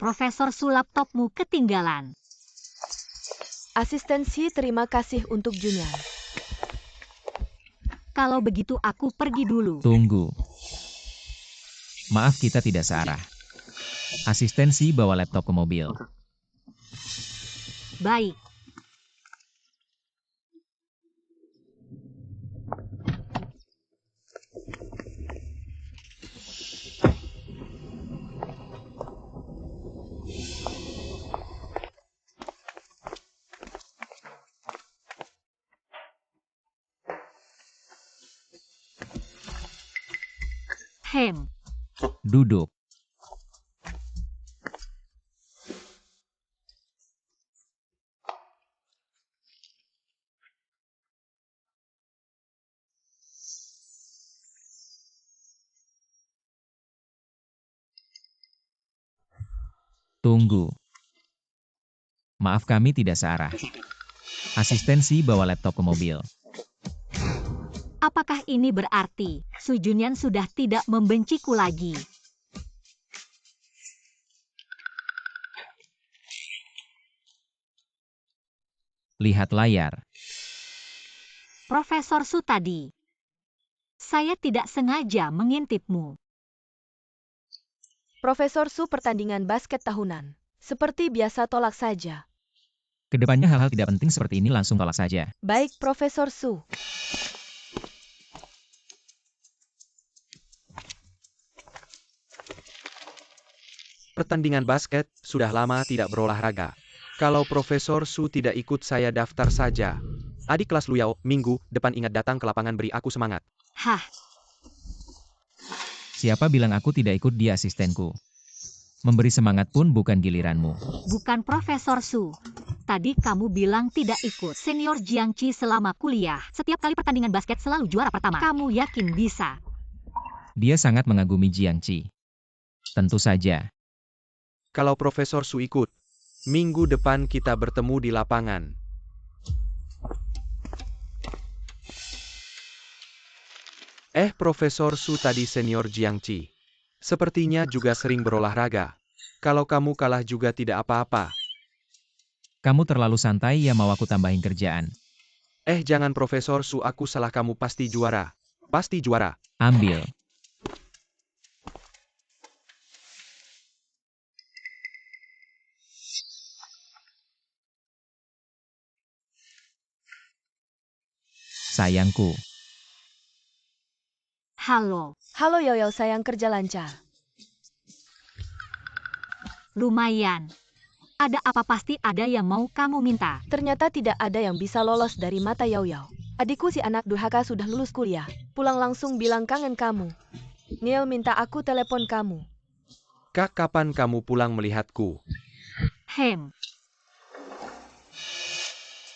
Speaker 2: Profesor Su, laptopmu ketinggalan.
Speaker 3: Asistensi terima kasih untuk Junyan.
Speaker 2: Kalau begitu aku pergi dulu.
Speaker 1: tunggu. Maaf, kita tidak searah. Asistensi bawa laptop ke mobil.
Speaker 2: Baik. Hem.
Speaker 1: Duduk. Tunggu. Maaf, kami tidak searah. Asistensi bawa laptop ke mobil.
Speaker 2: Apakah ini berarti Su Junyan sudah tidak membenciku lagi?
Speaker 1: Lihat layar.
Speaker 2: Profesor Su tadi. Saya tidak sengaja mengintipmu.
Speaker 3: Profesor Su, pertandingan basket tahunan. Seperti biasa, tolak saja.
Speaker 1: Kedepannya hal-hal tidak penting seperti ini langsung tolak saja.
Speaker 3: Baik, Profesor Su.
Speaker 4: Pertandingan basket, sudah lama tidak berolahraga. Kalau Profesor Su tidak ikut, saya daftar saja. Adik kelas Luyao, minggu depan ingat datang ke lapangan, beri aku semangat.
Speaker 2: Hah,
Speaker 1: Siapa bilang aku tidak ikut, dia asistenku. Memberi semangat pun bukan giliranmu.
Speaker 2: bukan Profesor Su. Tadi kamu bilang tidak ikut senior Jiangqi selama kuliah. Setiap kali pertandingan basket selalu juara pertama. Kamu yakin bisa?
Speaker 1: Dia sangat mengagumi Jiangqi. Tentu saja.
Speaker 4: Kalau Profesor Su ikut, minggu depan kita bertemu di lapangan. Profesor Su tadi senior Jiangqi. Sepertinya juga sering berolahraga. Kalau kamu kalah juga tidak apa-apa.
Speaker 1: Kamu terlalu santai ya, mau aku tambahin kerjaan.
Speaker 4: Jangan Profesor Su, aku salah, kamu pasti juara. Pasti juara.
Speaker 1: Ambil. Sayangku.
Speaker 2: Halo,
Speaker 3: Halo Yoyo, sayang, kerja lancar.
Speaker 2: lumayan. Ada apa, pasti ada yang mau kamu minta.
Speaker 3: Ternyata tidak ada yang bisa lolos dari mata Yoyo. Adikku si anak durhaka sudah lulus kuliah. Pulang langsung bilang kangen kamu. Neil minta aku telepon kamu.
Speaker 4: Kak, kapan kamu pulang melihatku?
Speaker 2: Hem,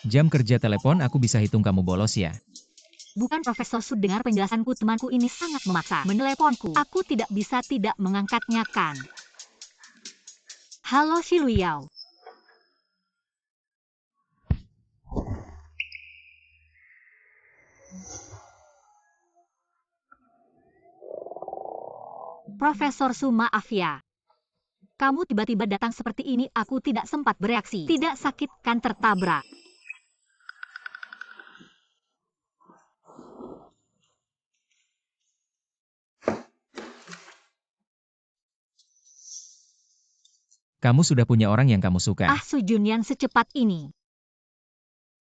Speaker 1: Jam kerja telepon aku bisa hitung kamu bolos ya.
Speaker 2: bukan Profesor Su, dengar penjelasanku, temanku ini sangat memaksa meneleponku. Aku tidak bisa tidak mengangkatnya kan. Halo Shi Luyao. Profesor Su, maaf ya. Kamu tiba-tiba datang seperti ini, aku tidak sempat bereaksi. Tidak sakit kan tertabrak?
Speaker 1: Kamu sudah punya orang yang kamu suka.
Speaker 2: Ah, Su Junyan secepat ini.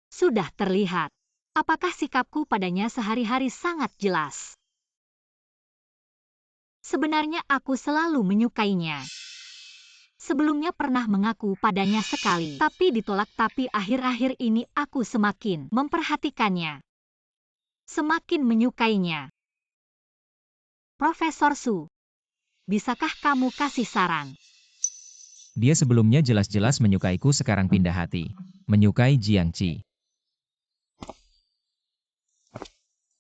Speaker 2: Sudah terlihat. Apakah sikapku padanya sehari-hari sangat jelas? Sebenarnya aku selalu menyukainya. Sebelumnya pernah mengaku padanya sekali, tapi ditolak. Tapi akhir-akhir ini aku semakin memperhatikannya, semakin menyukainya. Profesor Su, bisakah kamu kasih saran?
Speaker 1: Dia sebelumnya jelas-jelas menyukaiku, sekarang pindah hati. Menyukai Jiangqi.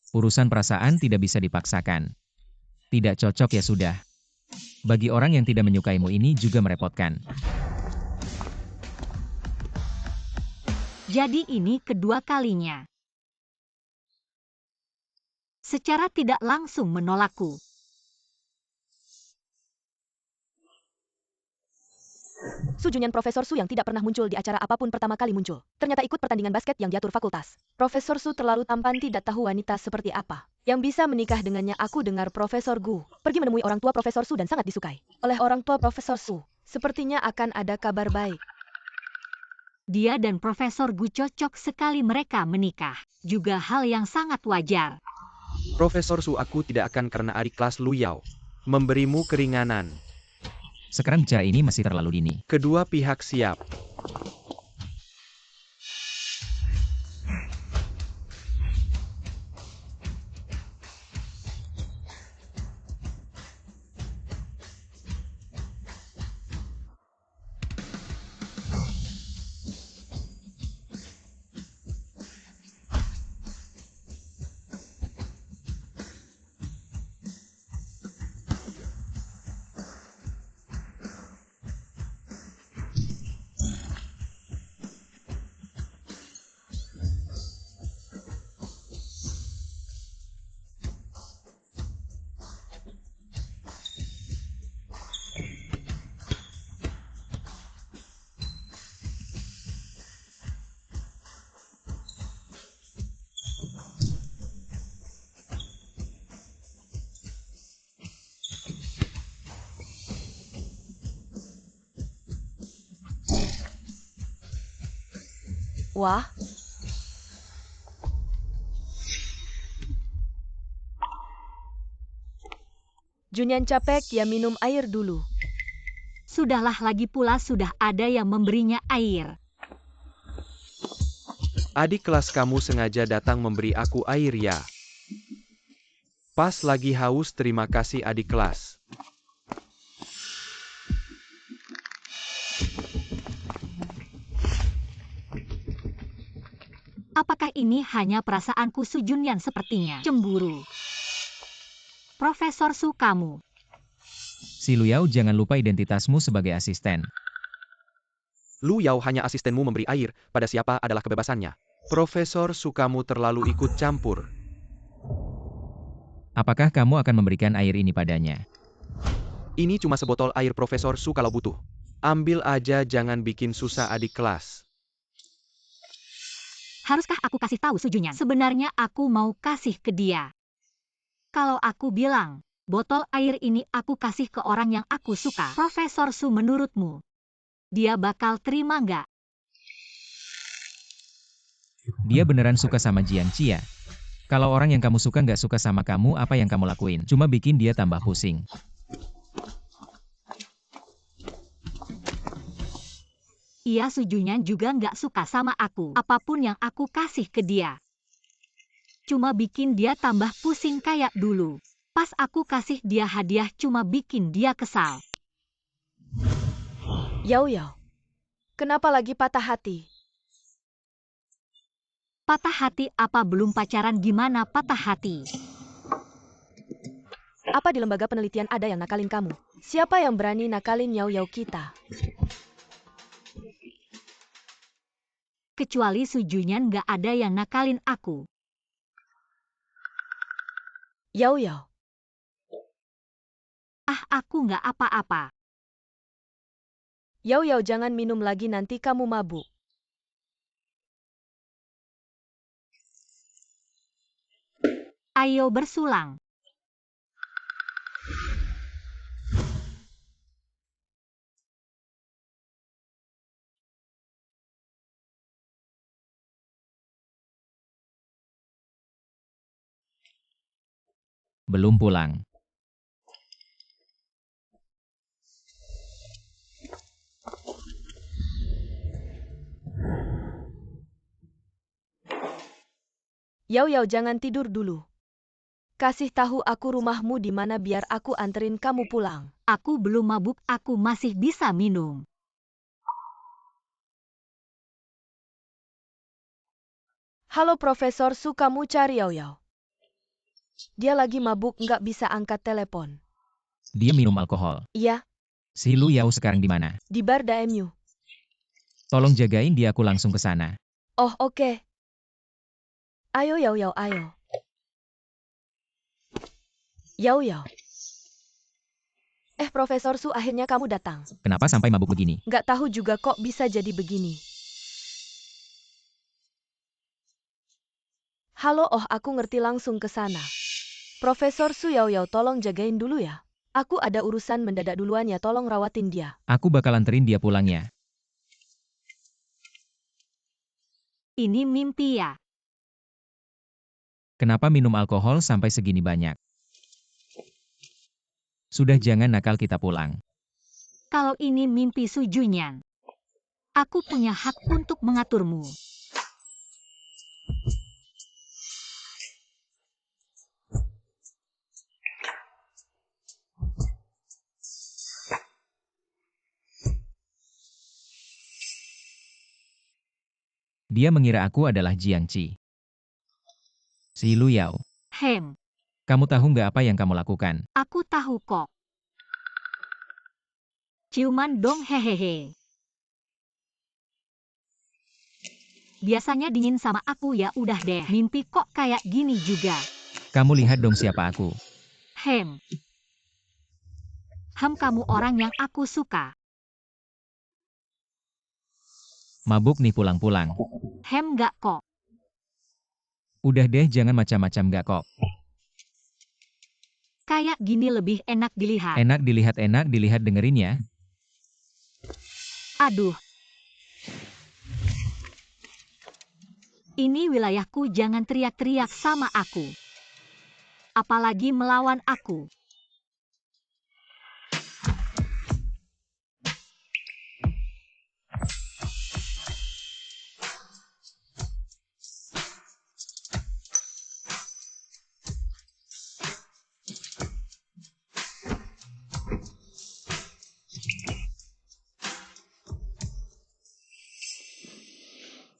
Speaker 1: Urusan perasaan tidak bisa dipaksakan. Tidak cocok ya sudah. Bagi orang yang tidak menyukaimu ini juga merepotkan.
Speaker 2: Jadi ini kedua kalinya. Secara tidak langsung menolakku.
Speaker 3: Su Junyan, Profesor Su yang tidak pernah muncul di acara apapun pertama kali muncul. Ternyata ikut pertandingan basket yang diatur fakultas. Profesor Su terlalu tampan, tidak tahu wanita seperti apa yang bisa menikah dengannya. Aku dengar Profesor Gu pergi menemui orang tua Profesor Su dan sangat disukai oleh orang tua Profesor Su. Sepertinya akan ada kabar baik.
Speaker 2: Dia dan Profesor Gu cocok sekali, mereka menikah. Juga hal yang sangat wajar.
Speaker 4: Profesor Su, aku tidak akan karena adik kelas Lu Yao memberimu keringanan.
Speaker 1: Sekarang bicara ini masih terlalu dini.
Speaker 4: Kedua pihak siap.
Speaker 3: Wah, Junyan capek, dia minum air dulu.
Speaker 2: Sudahlah, lagi pula sudah ada yang memberinya air.
Speaker 4: Adik kelas kamu sengaja datang memberi aku air ya? Pas lagi haus, terima kasih adik kelas.
Speaker 2: Apakah ini hanya perasaanku? Su Junyan sepertinya cemburu. Profesor Su, kamu.
Speaker 1: Si Lu Yao, jangan lupa identitasmu sebagai asisten.
Speaker 4: Lu Yao hanya asistenmu, memberi air pada siapa adalah kebebasannya. Profesor Su, kamu terlalu ikut campur.
Speaker 1: Apakah kamu akan memberikan air ini padanya?
Speaker 4: Ini cuma sebotol air Profesor Su, kalau butuh ambil aja, jangan bikin susah adik kelas.
Speaker 2: Haruskah aku kasih tahu Su Junyan? Sebenarnya aku mau kasih ke dia. Kalau aku bilang, botol air ini aku kasih ke orang yang aku suka, Profesor Su, menurutmu dia bakal terima nggak?
Speaker 1: Dia beneran suka sama Jiangqi ya? Kalau orang yang kamu suka nggak suka sama kamu, apa yang kamu lakuin? Cuma bikin dia tambah pusing.
Speaker 2: Iya, Su Junyan juga nggak suka sama aku. Apapun yang aku kasih ke dia cuma bikin dia tambah pusing kayak dulu. Pas aku kasih dia hadiah cuma bikin dia kesal.
Speaker 3: Yao Yao, kenapa lagi patah hati?
Speaker 2: Patah hati apa? Belum pacaran gimana patah hati?
Speaker 3: Apa di lembaga penelitian ada yang nakalin kamu? Siapa yang berani nakalin Yao Yao kita?
Speaker 2: Kecuali Su Junyan nggak ada yang nakalin aku.
Speaker 3: Yao Yao,
Speaker 2: Ah, aku nggak apa-apa.
Speaker 3: Yao Yao, jangan minum lagi, nanti kamu mabuk.
Speaker 2: Ayo bersulang.
Speaker 1: Belum pulang.
Speaker 3: Yao Yao, jangan tidur dulu. Kasih tahu aku rumahmu di mana biar aku anterin kamu pulang.
Speaker 2: Aku belum mabuk, aku masih bisa minum.
Speaker 3: Halo Profesor Su, kamu cari Yao Yao. Dia lagi mabuk, nggak bisa angkat telepon.
Speaker 1: Dia minum alkohol.
Speaker 3: Iya,
Speaker 1: Si Lu Yao sekarang di mana?
Speaker 3: di bar DMU.
Speaker 1: Tolong jagain dia, aku langsung ke sana.
Speaker 3: Oh, oke. Ayo Yao Yao, ayo. Yao Yao. Profesor Su, akhirnya kamu datang.
Speaker 1: Kenapa sampai mabuk begini?
Speaker 3: Nggak tahu juga kok bisa jadi begini. Halo, aku ngerti, langsung ke sana. Profesor Su, Yao Yao tolong jagain dulu ya. Aku ada urusan mendadak duluan ya, tolong rawatin dia.
Speaker 1: Aku bakal anterin dia pulang ya.
Speaker 2: Ini mimpi ya?
Speaker 1: Kenapa minum alkohol sampai segini banyak? Sudah, jangan nakal, kita pulang.
Speaker 2: Kalau ini mimpi Su Junyan, aku punya hak untuk mengaturmu.
Speaker 1: Dia mengira aku adalah Jiangci. Si Lu Yao,
Speaker 2: Hem,
Speaker 1: kamu tahu nggak apa yang kamu lakukan?
Speaker 2: aku tahu kok. Ciuman dong, hehehe. Biasanya dingin sama aku, ya udah deh. Mimpi kok kayak gini juga.
Speaker 1: Kamu lihat dong siapa aku.
Speaker 2: Hem. Kamu orang yang aku suka.
Speaker 1: Mabuk nih pulang-pulang.
Speaker 2: Nggak kok.
Speaker 1: Udah deh, jangan macam-macam nggak kok.
Speaker 2: Kayak gini lebih enak dilihat.
Speaker 1: Enak dilihat dengerin ya.
Speaker 2: Aduh. Ini wilayahku, jangan teriak-teriak sama aku. Apalagi melawan aku.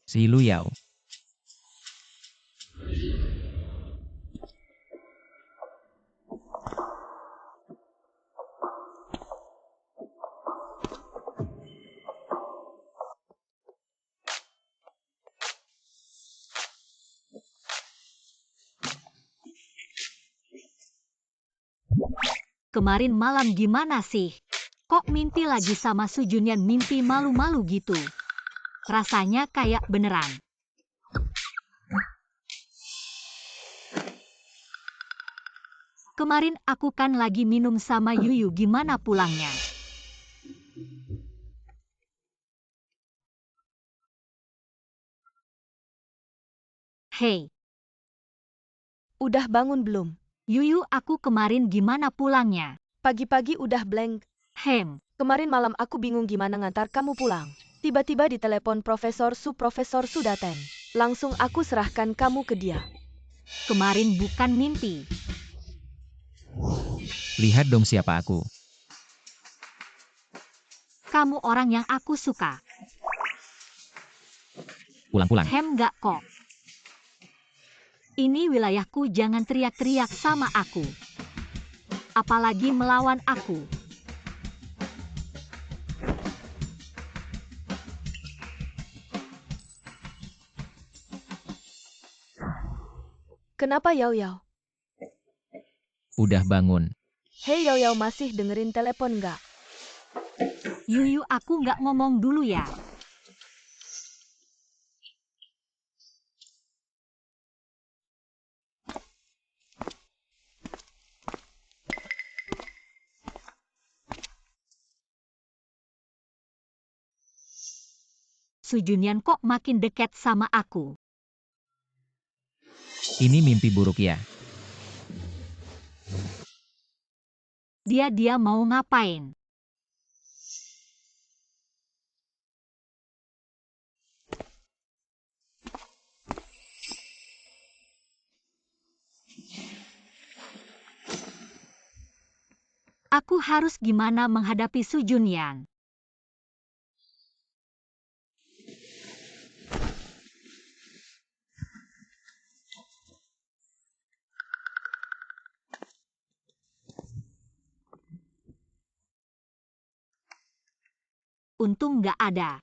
Speaker 1: Si Lu Yao.
Speaker 2: Kemarin malam gimana sih? Kok mimpi lagi sama Su Junyan, mimpi malu-malu gitu? Rasanya kayak beneran. Kemarin aku kan lagi minum sama Yuyu, gimana pulangnya? Hei,
Speaker 3: Udah bangun belum?
Speaker 2: Yuyu, aku kemarin gimana pulangnya?
Speaker 3: Pagi-pagi udah blank.
Speaker 2: Hem,
Speaker 3: Kemarin malam aku bingung gimana ngantar kamu pulang. Tiba-tiba ditelepon Profesor Su datang. Langsung aku serahkan kamu ke dia.
Speaker 2: kemarin bukan mimpi.
Speaker 1: Lihat dong siapa aku.
Speaker 2: Kamu orang yang aku suka.
Speaker 1: Pulang-pulang.
Speaker 2: Nggak kok. Ini wilayahku, jangan teriak-teriak sama aku. Apalagi melawan aku.
Speaker 3: Kenapa Yao Yao?
Speaker 1: Udah bangun.
Speaker 3: Hei Yao Yao, masih dengerin telepon nggak?
Speaker 2: Yuyu, aku nggak ngomong dulu ya. Su Junyan kok makin dekat sama aku.
Speaker 1: Ini mimpi buruk ya.
Speaker 2: Dia mau ngapain? Aku harus gimana menghadapi Su Junyan? Untung nggak ada.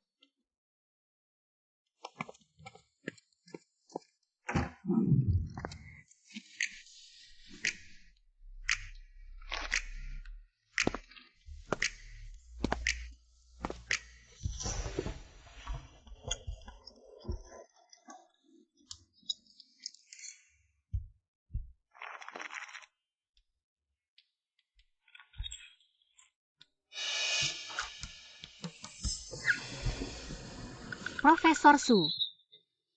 Speaker 2: Profesor Su.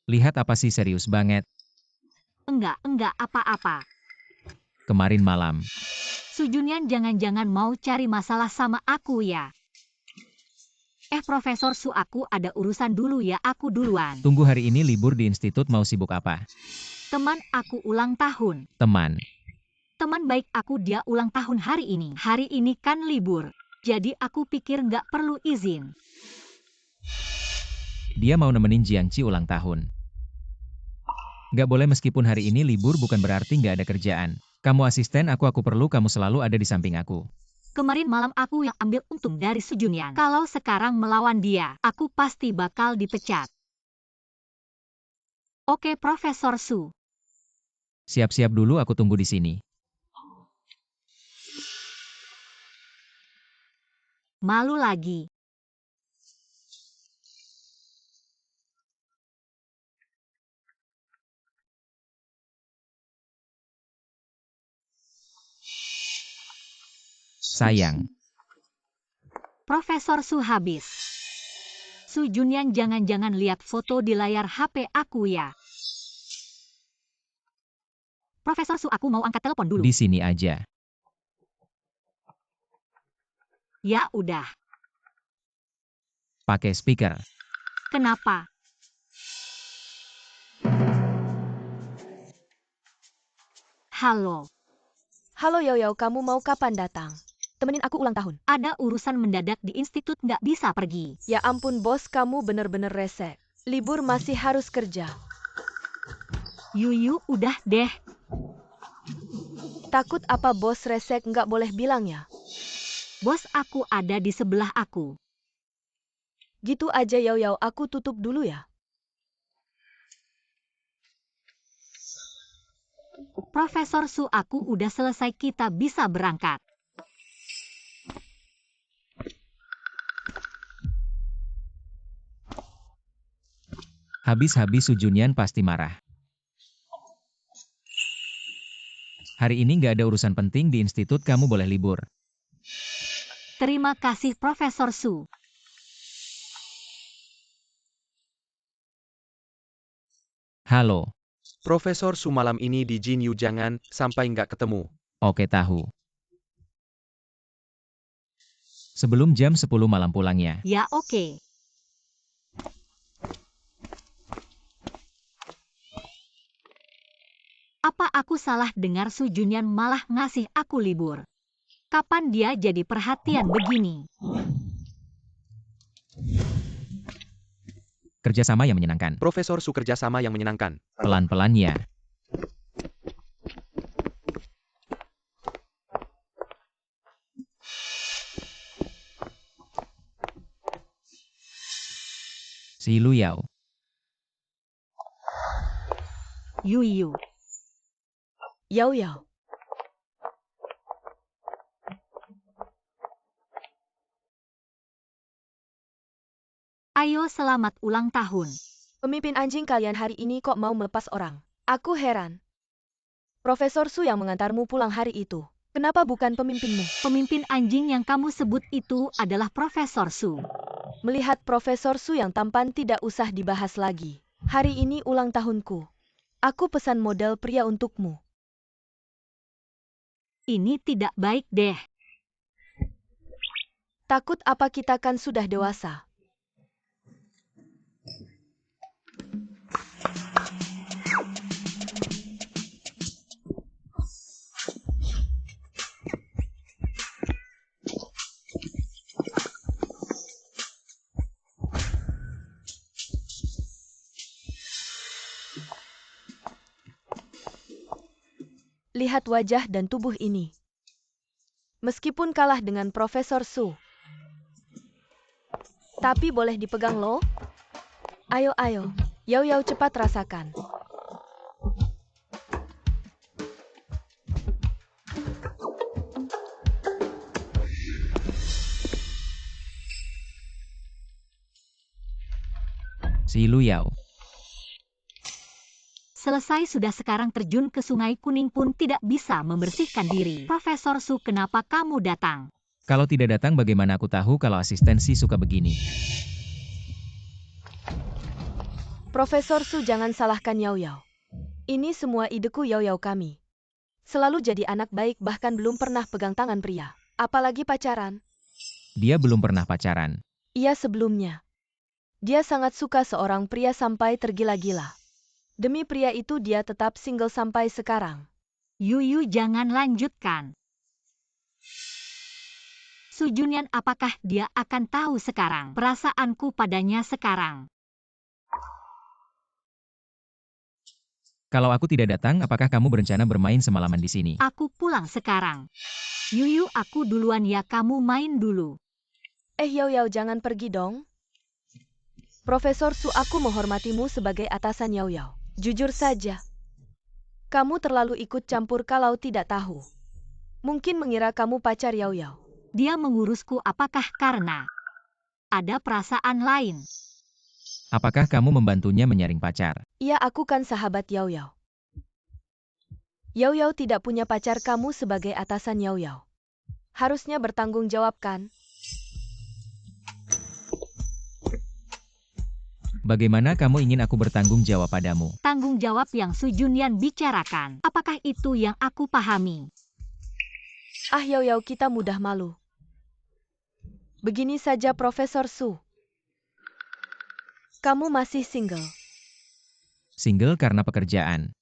Speaker 1: Lihat apa sih serius banget?
Speaker 2: Enggak apa-apa.
Speaker 1: Kemarin malam.
Speaker 2: Su Junyan jangan-jangan mau cari masalah sama aku ya. Profesor Su, aku ada urusan dulu ya, aku duluan.
Speaker 1: Tunggu, hari ini libur di institut, mau sibuk apa?
Speaker 2: Teman aku ulang tahun.
Speaker 1: Teman.
Speaker 2: Teman baik aku dia ulang tahun hari ini. Hari ini kan libur. Jadi aku pikir nggak perlu izin.
Speaker 1: Dia mau nemenin Jiangci ulang tahun. Nggak boleh, meskipun hari ini libur bukan berarti nggak ada kerjaan. Kamu asisten aku perlu kamu selalu ada di samping aku.
Speaker 2: Kemarin malam aku yang ambil untung dari Su Junyan. Kalau sekarang melawan dia, aku pasti bakal dipecat. Oke, Profesor Su.
Speaker 1: Siap-siap dulu, aku tunggu di sini.
Speaker 2: Malu lagi.
Speaker 1: Sayang.
Speaker 2: Profesor Su habis. Su Junyan jangan-jangan lihat foto di layar HP aku ya. Profesor Su, aku mau angkat telepon dulu.
Speaker 1: Di sini aja.
Speaker 2: Ya udah.
Speaker 1: Pakai speaker.
Speaker 2: Kenapa? Halo.
Speaker 3: Halo Yoyo, kamu mau kapan datang? Temenin aku ulang tahun.
Speaker 2: Ada urusan mendadak di institut, nggak bisa pergi.
Speaker 3: Ya ampun bos, kamu bener-bener rese. Libur masih harus kerja.
Speaker 2: Yuyu, udah deh.
Speaker 3: Takut apa bos resek, nggak boleh bilang ya.
Speaker 2: Bos aku ada di sebelah aku.
Speaker 3: Gitu aja Yoyo, aku tutup dulu ya.
Speaker 2: Profesor Su, aku udah selesai, kita bisa berangkat.
Speaker 1: Habis-habis Su Junyan pasti marah. Hari ini nggak ada urusan penting di institut, kamu boleh libur.
Speaker 2: Terima kasih Profesor Su.
Speaker 1: Halo.
Speaker 4: Profesor Su malam ini di Jinyu, jangan sampai nggak ketemu.
Speaker 1: Oke, tahu. Sebelum jam 10 malam pulangnya.
Speaker 2: Ya oke. Apa aku salah dengar Su Junyan malah ngasih aku libur? Kapan dia jadi perhatian begini?
Speaker 1: Kerjasama yang menyenangkan.
Speaker 4: Profesor Su kerjasama yang menyenangkan.
Speaker 1: Pelan-pelan ya. Si Luyao.
Speaker 2: Yuyu.
Speaker 3: Yoyo.
Speaker 2: Ayo selamat ulang tahun.
Speaker 3: Pemimpin anjing kalian hari ini kok mau melepas orang? Aku heran. Profesor Su yang mengantarmu pulang hari itu. Kenapa bukan pemimpinmu?
Speaker 2: Pemimpin anjing yang kamu sebut itu adalah Profesor Su.
Speaker 3: Melihat Profesor Su yang tampan tidak usah dibahas lagi. Hari ini ulang tahunku. Aku pesan model pria untukmu.
Speaker 2: Ini tidak baik deh.
Speaker 3: Takut apa, kita kan sudah dewasa. Lihat wajah dan tubuh ini. Meskipun kalah dengan Profesor Su. Tapi boleh dipegang loh. Ayo, ayo. Yao Yao cepat rasakan.
Speaker 1: Si Lu Yao.
Speaker 2: Selesai sudah, sekarang terjun ke Sungai Kuning pun tidak bisa membersihkan diri. Profesor Su, kenapa kamu datang?
Speaker 1: Kalau tidak datang bagaimana aku tahu kalau asisten si suka begini?
Speaker 3: Profesor Su, jangan salahkan Yao Yao. Ini semua ideku Yao Yao kami. Selalu jadi anak baik, bahkan belum pernah pegang tangan pria. Apalagi pacaran.
Speaker 1: Dia belum pernah pacaran.
Speaker 3: Iya, sebelumnya. Dia sangat suka seorang pria sampai tergila-gila. Demi pria itu dia tetap single sampai sekarang.
Speaker 2: Yuyu, jangan lanjutkan. Su Junyan, apakah dia akan tahu sekarang perasaanku padanya sekarang?
Speaker 1: Kalau aku tidak datang, apakah kamu berencana bermain semalaman di sini?
Speaker 2: Aku pulang sekarang. Yuyu, aku duluan ya, kamu main dulu.
Speaker 3: Yao Yao, jangan pergi dong. Profesor Su, aku menghormatimu sebagai atasan Yao Yao. Jujur saja. Kamu terlalu ikut campur kalau tidak tahu. Mungkin mengira kamu pacar Yao Yao.
Speaker 2: Dia mengurusku, apakah karena ada perasaan lain?
Speaker 1: Apakah kamu membantunya menyaring pacar?
Speaker 3: Iya, aku kan sahabat Yao Yao. Yao Yao tidak punya pacar, kamu sebagai atasan Yao Yao harusnya bertanggung jawab kan?
Speaker 1: Bagaimana kamu ingin aku bertanggung jawab padamu?
Speaker 2: Tanggung jawab yang Su Junyan bicarakan. Apakah itu yang aku pahami?
Speaker 3: Yao Yao, kita mudah malu. Begini saja Profesor Su. Kamu masih single.
Speaker 1: Single karena pekerjaan.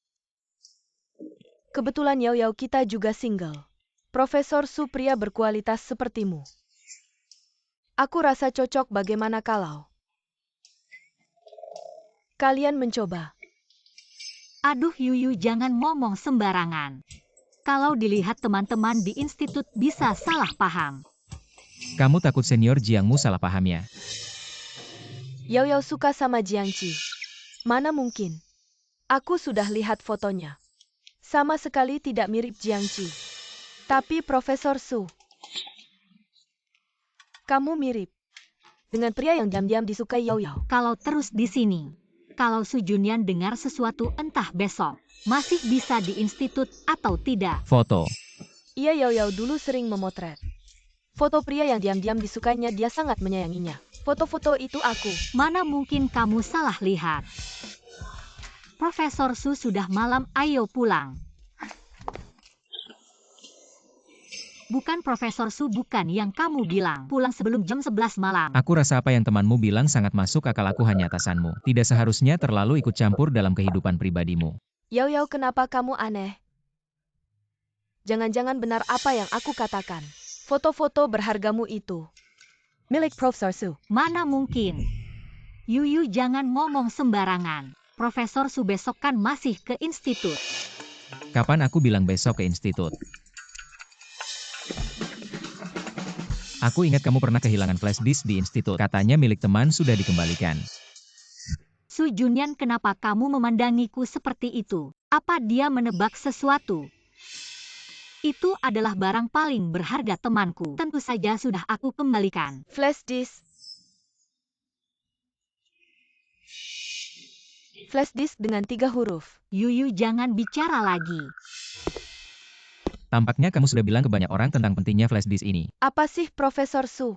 Speaker 3: Kebetulan Yao Yao kita juga single. Profesor Su, pria berkualitas sepertimu. Aku rasa cocok, bagaimana kalau kalian mencoba?
Speaker 2: Aduh Yuyu, jangan ngomong sembarangan. Kalau dilihat teman-teman di institut bisa salah paham.
Speaker 1: Kamu takut senior Jiangmu salah paham ya?
Speaker 3: Yao Yao suka sama Jiangqi. Mana mungkin. Aku sudah lihat fotonya. Sama sekali tidak mirip Jiangqi. Tapi Profesor Su, kamu mirip dengan pria yang diam-diam disukai Yao Yao.
Speaker 2: Kalau terus di sini, kalau Su Junyan dengar sesuatu entah besok, masih bisa di institut atau tidak.
Speaker 1: Foto.
Speaker 3: Iya, Yao Yao dulu sering memotret foto pria yang diam-diam disukainya, dia sangat menyayanginya. Foto-foto itu aku.
Speaker 2: Mana mungkin kamu salah lihat. Profesor Su, sudah malam, ayo pulang. Bukan Profesor Su, bukan yang kamu bilang. Pulang sebelum jam 11 malam.
Speaker 1: Aku rasa apa yang temanmu bilang sangat masuk akal, aku hanya atasanmu. Tidak seharusnya terlalu ikut campur dalam kehidupan pribadimu.
Speaker 3: Yao Yao, kenapa kamu aneh? Jangan-jangan benar apa yang aku katakan. Foto-foto berhargamu itu milik Profesor Su.
Speaker 2: Mana mungkin. Yuyu, jangan ngomong sembarangan. Profesor Su besok kan masih ke institut.
Speaker 1: Kapan aku bilang besok ke institut? Aku ingat kamu pernah kehilangan flash disk di institut. Katanya milik teman sudah dikembalikan.
Speaker 2: Su Junyan, kenapa kamu memandangiku seperti itu? Apa dia menebak sesuatu? Itu adalah barang paling berharga temanku. Tentu saja sudah aku kembalikan.
Speaker 3: Flash disk. Flash disk dengan 3 huruf.
Speaker 2: Yuyu, jangan bicara lagi.
Speaker 1: Tampaknya kamu sudah bilang ke banyak orang tentang pentingnya flash disk ini.
Speaker 3: Apa sih Profesor Su?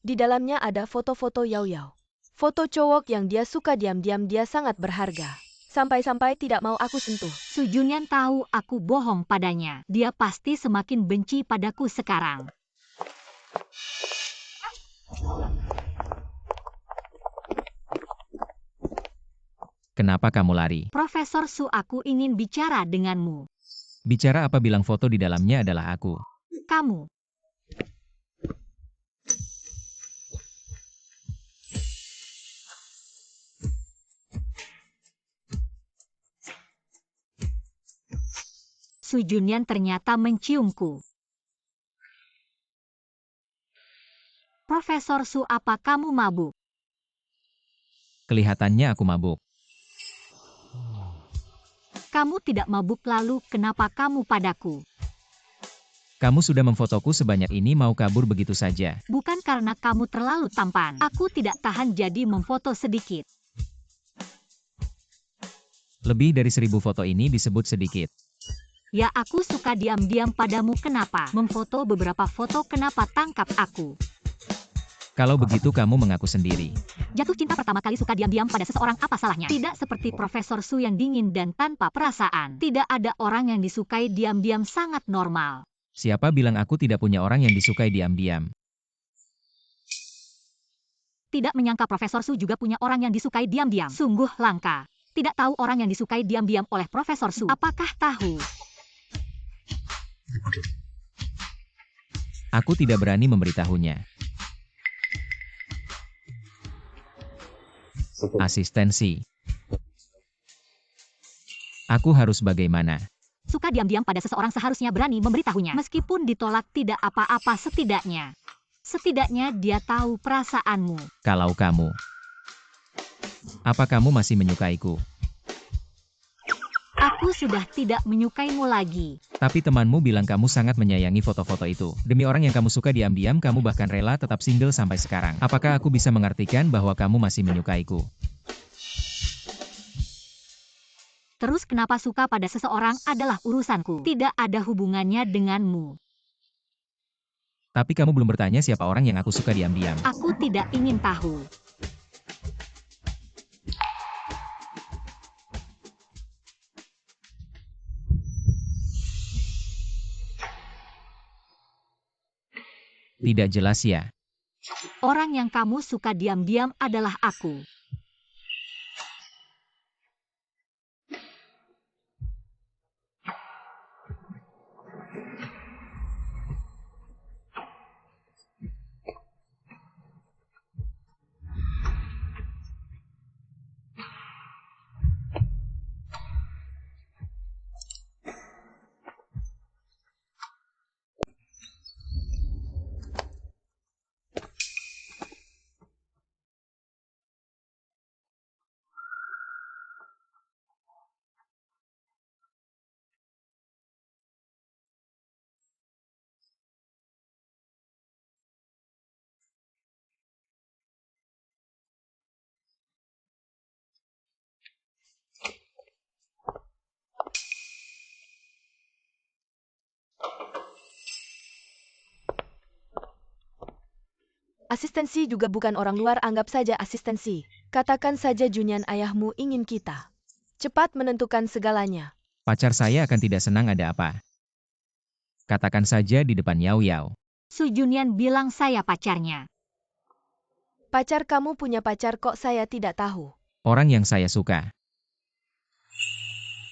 Speaker 3: Di dalamnya ada foto-foto Yao Yao. Foto cowok yang dia suka, diam-diam dia sangat berharga. Sampai-sampai tidak mau aku sentuh.
Speaker 2: Su Junyan tahu aku bohong padanya. Dia pasti semakin benci padaku sekarang.
Speaker 1: Kenapa kamu lari?
Speaker 2: Profesor Su, aku ingin bicara denganmu.
Speaker 1: Bicara apa? Bilang foto di dalamnya adalah aku.
Speaker 2: Kamu. Su Junyan ternyata menciumku. Profesor Su, apa kamu mabuk?
Speaker 1: Kelihatannya aku mabuk.
Speaker 2: Kamu tidak mabuk, lalu kenapa kamu padaku?
Speaker 1: Kamu sudah memfotoku sebanyak ini, mau kabur begitu saja.
Speaker 2: Bukan karena kamu terlalu tampan. Aku tidak tahan jadi memfoto sedikit.
Speaker 1: Lebih dari 1000 foto ini disebut sedikit.
Speaker 2: Ya, aku suka diam-diam padamu. Kenapa? Memfoto beberapa foto, kenapa tangkap aku?
Speaker 1: Kalau begitu kamu mengaku sendiri.
Speaker 2: Jatuh cinta pertama kali suka diam-diam pada seseorang, apa salahnya? Tidak seperti Profesor Su yang dingin dan tanpa perasaan. Tidak ada orang yang disukai diam-diam, sangat normal.
Speaker 1: Siapa bilang aku tidak punya orang yang disukai diam-diam?
Speaker 2: Tidak menyangka Profesor Su juga punya orang yang disukai diam-diam. Sungguh langka. Tidak tahu orang yang disukai diam-diam oleh Profesor Su. Apakah tahu?
Speaker 1: Aku tidak berani memberitahunya. Asistensi. Aku harus bagaimana?
Speaker 2: Suka diam-diam pada seseorang seharusnya berani memberitahunya. Meskipun ditolak tidak apa-apa, setidaknya. Setidaknya dia tahu perasaanmu.
Speaker 1: Kalau kamu. Apa kamu masih menyukaiku?
Speaker 2: Aku sudah tidak menyukaimu lagi.
Speaker 1: Tapi temanmu bilang kamu sangat menyayangi foto-foto itu. Demi orang yang kamu suka diam-diam, kamu bahkan rela tetap single sampai sekarang. Apakah aku bisa mengartikan bahwa kamu masih menyukaiku?
Speaker 2: Terus kenapa suka pada seseorang adalah urusanku. Tidak ada hubungannya denganmu.
Speaker 1: Tapi kamu belum bertanya siapa orang yang aku suka diam-diam.
Speaker 2: Aku tidak ingin tahu.
Speaker 1: Tidak jelas ya?
Speaker 2: Orang yang kamu suka diam-diam adalah aku.
Speaker 3: Asistensi juga bukan orang luar, anggap saja asistensi. Katakan saja Junyan ayahmu ingin kita cepat menentukan segalanya.
Speaker 1: Pacar saya akan tidak senang ada apa. Katakan saja di depan Yao Yao.
Speaker 2: Su Junyan bilang saya pacarnya.
Speaker 3: Pacar kamu punya pacar kok saya tidak tahu.
Speaker 1: Orang yang saya suka.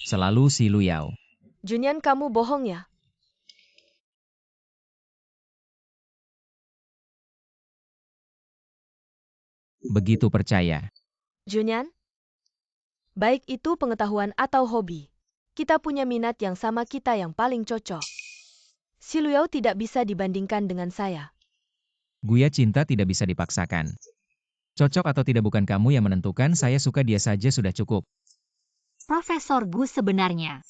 Speaker 1: Selalu si Lu Yao.
Speaker 3: Junyan, kamu bohong ya?
Speaker 1: Begitu percaya.
Speaker 3: Junyan? Baik itu pengetahuan atau hobi. Kita punya minat yang sama, kita yang paling cocok. Si Luyao tidak bisa dibandingkan dengan saya.
Speaker 1: Guya cinta tidak bisa dipaksakan. Cocok atau tidak bukan kamu yang menentukan, saya suka dia saja sudah cukup.
Speaker 2: Profesor Gu, sebenarnya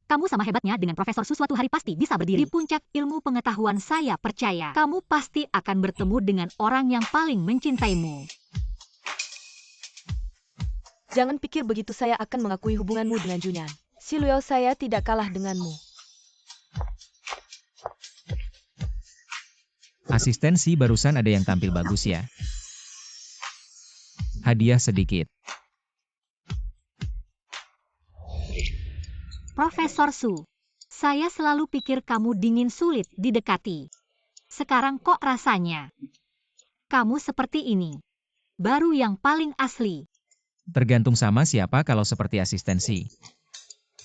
Speaker 2: kamu sama hebatnya dengan Profesor Su, suatu hari pasti bisa berdiri di puncak ilmu pengetahuan. Saya percaya kamu pasti akan bertemu dengan orang yang paling mencintaimu.
Speaker 3: Jangan pikir begitu saya akan mengakui hubunganmu dengan Junyan. Si Luyao, saya tidak kalah denganmu.
Speaker 1: Asistensi barusan ada yang tampil bagus ya. Hadiah sedikit.
Speaker 2: Profesor Su, saya selalu pikir kamu dingin, sulit didekati. Sekarang kok rasanya kamu seperti ini? Baru yang paling asli.
Speaker 1: Tergantung sama siapa. Kalau seperti asistensi,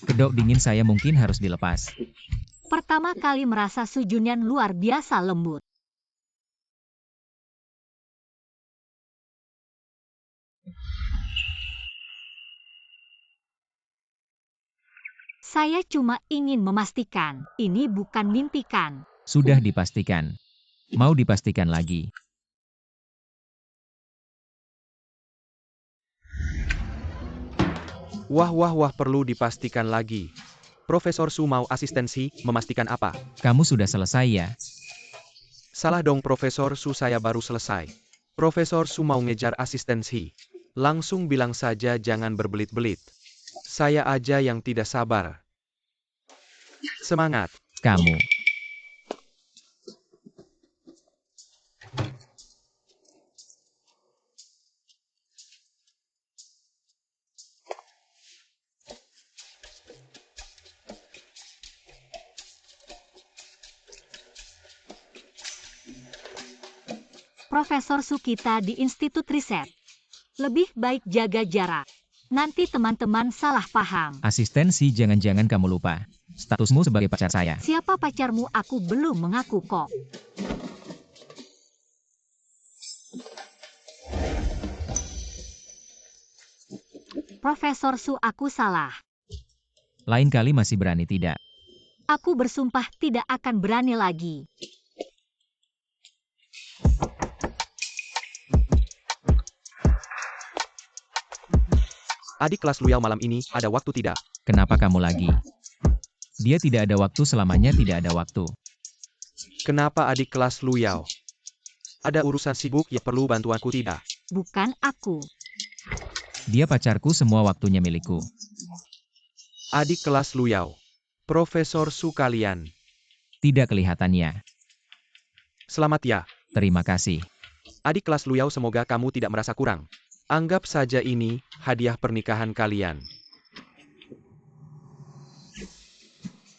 Speaker 1: kedok dingin saya mungkin harus dilepas.
Speaker 2: Pertama kali merasa Su Junyan luar biasa lembut. Saya cuma ingin memastikan, ini bukan mimpi kan?
Speaker 1: Sudah dipastikan. Mau dipastikan lagi.
Speaker 4: Wah, perlu dipastikan lagi. Profesor Su mau asistensi, memastikan apa?
Speaker 1: Kamu sudah selesai ya?
Speaker 4: Salah dong Profesor Su, saya baru selesai. Profesor Su mau ngejar asistensi. Langsung bilang saja jangan berbelit-belit. Saya aja yang tidak sabar. Semangat.
Speaker 1: Kamu.
Speaker 2: Profesor Sukita di Institut Riset. Lebih baik jaga jarak. Nanti teman-teman salah paham.
Speaker 1: Asistensi, jangan-jangan kamu lupa. Statusmu sebagai pacar saya.
Speaker 2: Siapa pacarmu? Aku belum mengaku kok. Profesor Su, aku salah.
Speaker 1: Lain kali masih berani tidak?
Speaker 2: Aku bersumpah tidak akan berani lagi.
Speaker 4: Adik kelas Luyao malam ini, ada waktu tidak?
Speaker 1: Kenapa kamu lagi? Dia tidak ada waktu, selamanya tidak ada waktu.
Speaker 4: Kenapa adik kelas Luyao? Ada urusan sibuk ya, perlu bantuanku tidak?
Speaker 2: Bukan aku.
Speaker 1: Dia pacarku, semua waktunya milikku.
Speaker 4: Adik kelas Luyao. Profesor Su kalian.
Speaker 1: Tidak kelihatannya.
Speaker 4: Selamat ya.
Speaker 1: Terima kasih.
Speaker 4: Adik kelas Luyao, semoga kamu tidak merasa kurang. Anggap saja ini hadiah pernikahan kalian.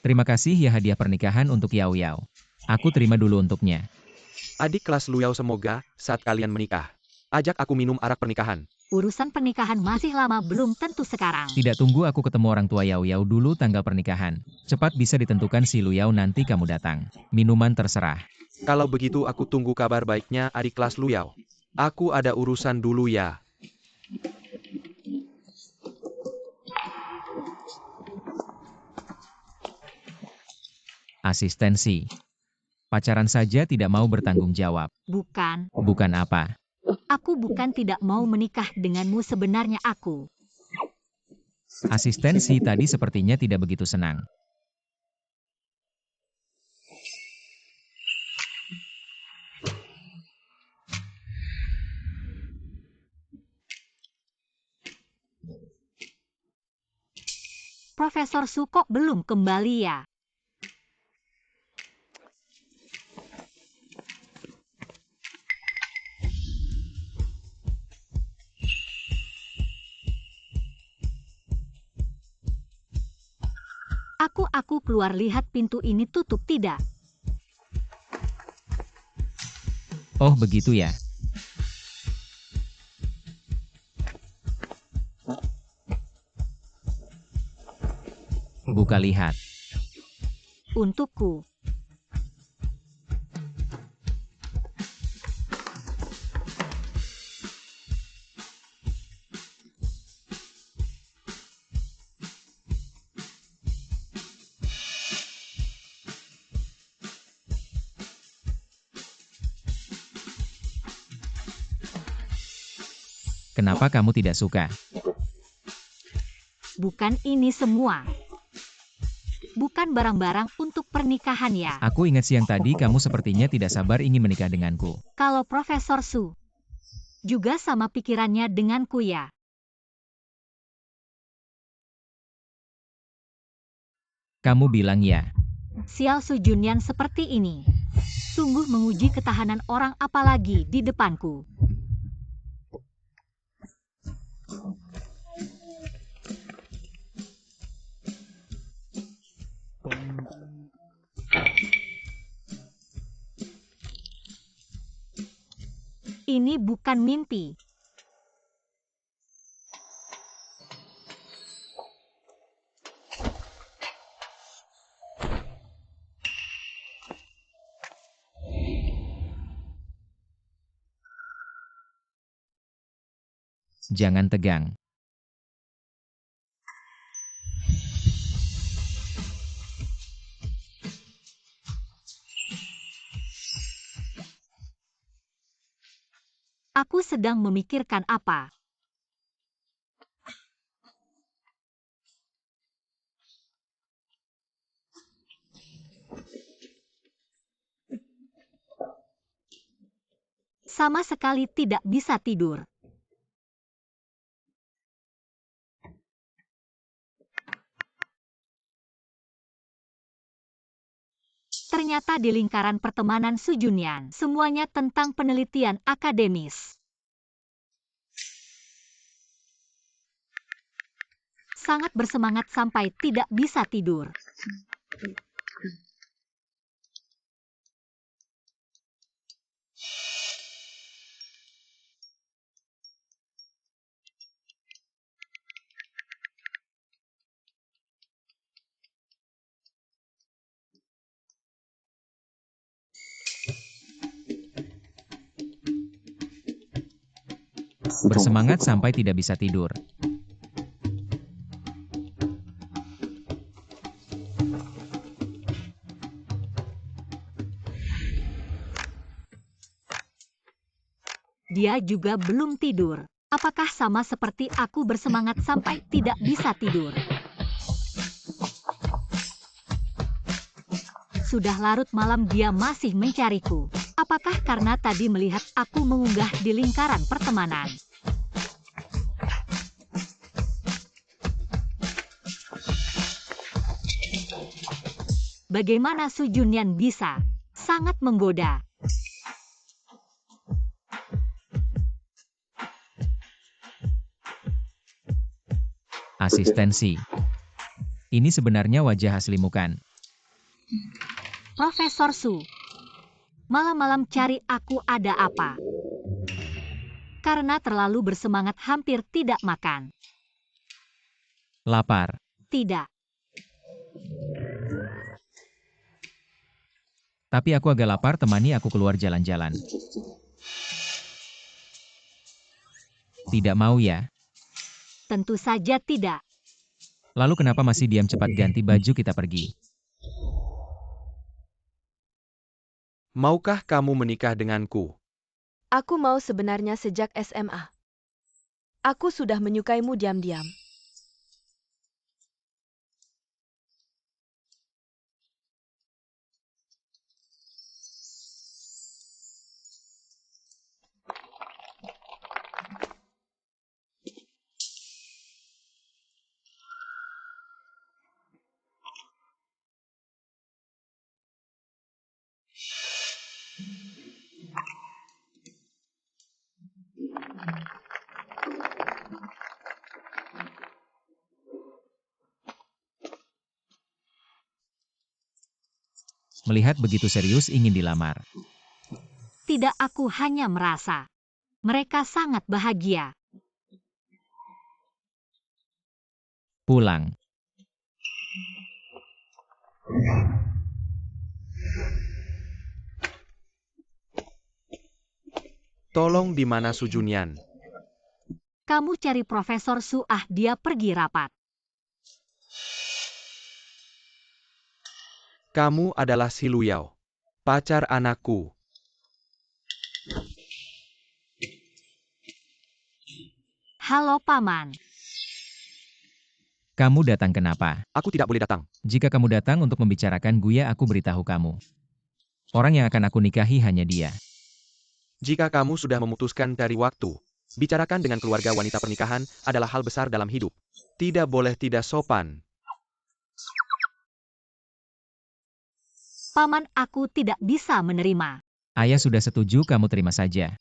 Speaker 1: Terima kasih ya, hadiah pernikahan untuk Yao Yao. Aku terima dulu untuknya.
Speaker 4: Adik kelas Luyao, semoga saat kalian menikah, ajak aku minum arak pernikahan.
Speaker 2: Urusan pernikahan masih lama, belum tentu sekarang.
Speaker 1: Tidak, tunggu aku ketemu orang tua Yao Yao dulu tanggal pernikahan. Cepat bisa ditentukan si Luyao, nanti kamu datang. Minuman terserah.
Speaker 4: Kalau begitu aku tunggu kabar baiknya adik kelas Luyao. Aku ada urusan dulu ya.
Speaker 1: Asistensi. Pacaran saja tidak mau bertanggung jawab.
Speaker 2: Bukan.
Speaker 1: Bukan apa?
Speaker 2: Aku bukan tidak mau menikah denganmu, sebenarnya aku.
Speaker 1: Asistensi tadi sepertinya tidak begitu senang.
Speaker 2: Profesor Su kok belum kembali ya? Aku keluar, lihat pintu ini tutup tidak?
Speaker 1: Oh begitu ya. Buka lihat.
Speaker 2: Untukku.
Speaker 1: Kenapa kamu tidak suka?
Speaker 2: Bukan ini semua. Bukan barang-barang untuk pernikahan ya.
Speaker 1: Aku ingat siang tadi kamu sepertinya tidak sabar ingin menikah denganku.
Speaker 2: Kalau Profesor Su juga sama pikirannya denganku ya.
Speaker 1: Kamu bilang ya.
Speaker 2: Xiao Su Junyan seperti ini. Sungguh menguji ketahanan orang, apalagi di depanku. Ini bukan mimpi.
Speaker 1: Jangan tegang.
Speaker 2: Aku sedang memikirkan apa. Sama sekali tidak bisa tidur. Ternyata di lingkaran pertemanan Su Junyan, semuanya tentang penelitian akademis. Sangat bersemangat sampai tidak bisa tidur.
Speaker 1: Bersemangat sampai tidak bisa tidur.
Speaker 2: Dia juga belum tidur. Apakah sama seperti aku bersemangat sampai tidak bisa tidur? Sudah larut malam dia masih mencariku. Apakah karena tadi melihat aku mengunggah di lingkaran pertemanan? Bagaimana Su Junyan bisa? Sangat menggoda.
Speaker 1: Asistensi. Ini sebenarnya wajah aslimu kan?
Speaker 2: Profesor Su. Malam-malam cari aku ada apa? Karena terlalu bersemangat hampir tidak makan.
Speaker 1: Lapar.
Speaker 2: Tidak.
Speaker 1: Tapi aku agak lapar, temani aku keluar jalan-jalan. Tidak mau ya?
Speaker 2: Tentu saja tidak.
Speaker 1: Lalu kenapa masih diam? Cepat ganti baju, kita pergi.
Speaker 4: Maukah kamu menikah denganku?
Speaker 3: Aku mau sebenarnya sejak SMA. Aku sudah menyukaimu diam-diam.
Speaker 1: Melihat begitu serius ingin dilamar.
Speaker 2: Tidak, aku hanya merasa. Mereka sangat bahagia.
Speaker 1: Pulang.
Speaker 4: Tolong, di mana Su Junyan?
Speaker 2: Kamu cari Profesor Su, dia pergi rapat.
Speaker 4: Kamu adalah Si Luyao, pacar anakku.
Speaker 2: Halo Paman.
Speaker 1: Kamu datang kenapa?
Speaker 4: Aku tidak boleh datang.
Speaker 1: Jika kamu datang untuk membicarakan Guya, aku beritahu kamu. Orang yang akan aku nikahi hanya dia.
Speaker 4: Jika kamu sudah memutuskan dari waktu, bicarakan dengan keluarga wanita. Pernikahan adalah hal besar dalam hidup. Tidak boleh tidak sopan.
Speaker 2: Paman, aku tidak bisa menerima.
Speaker 1: Ayah sudah setuju, kamu terima saja.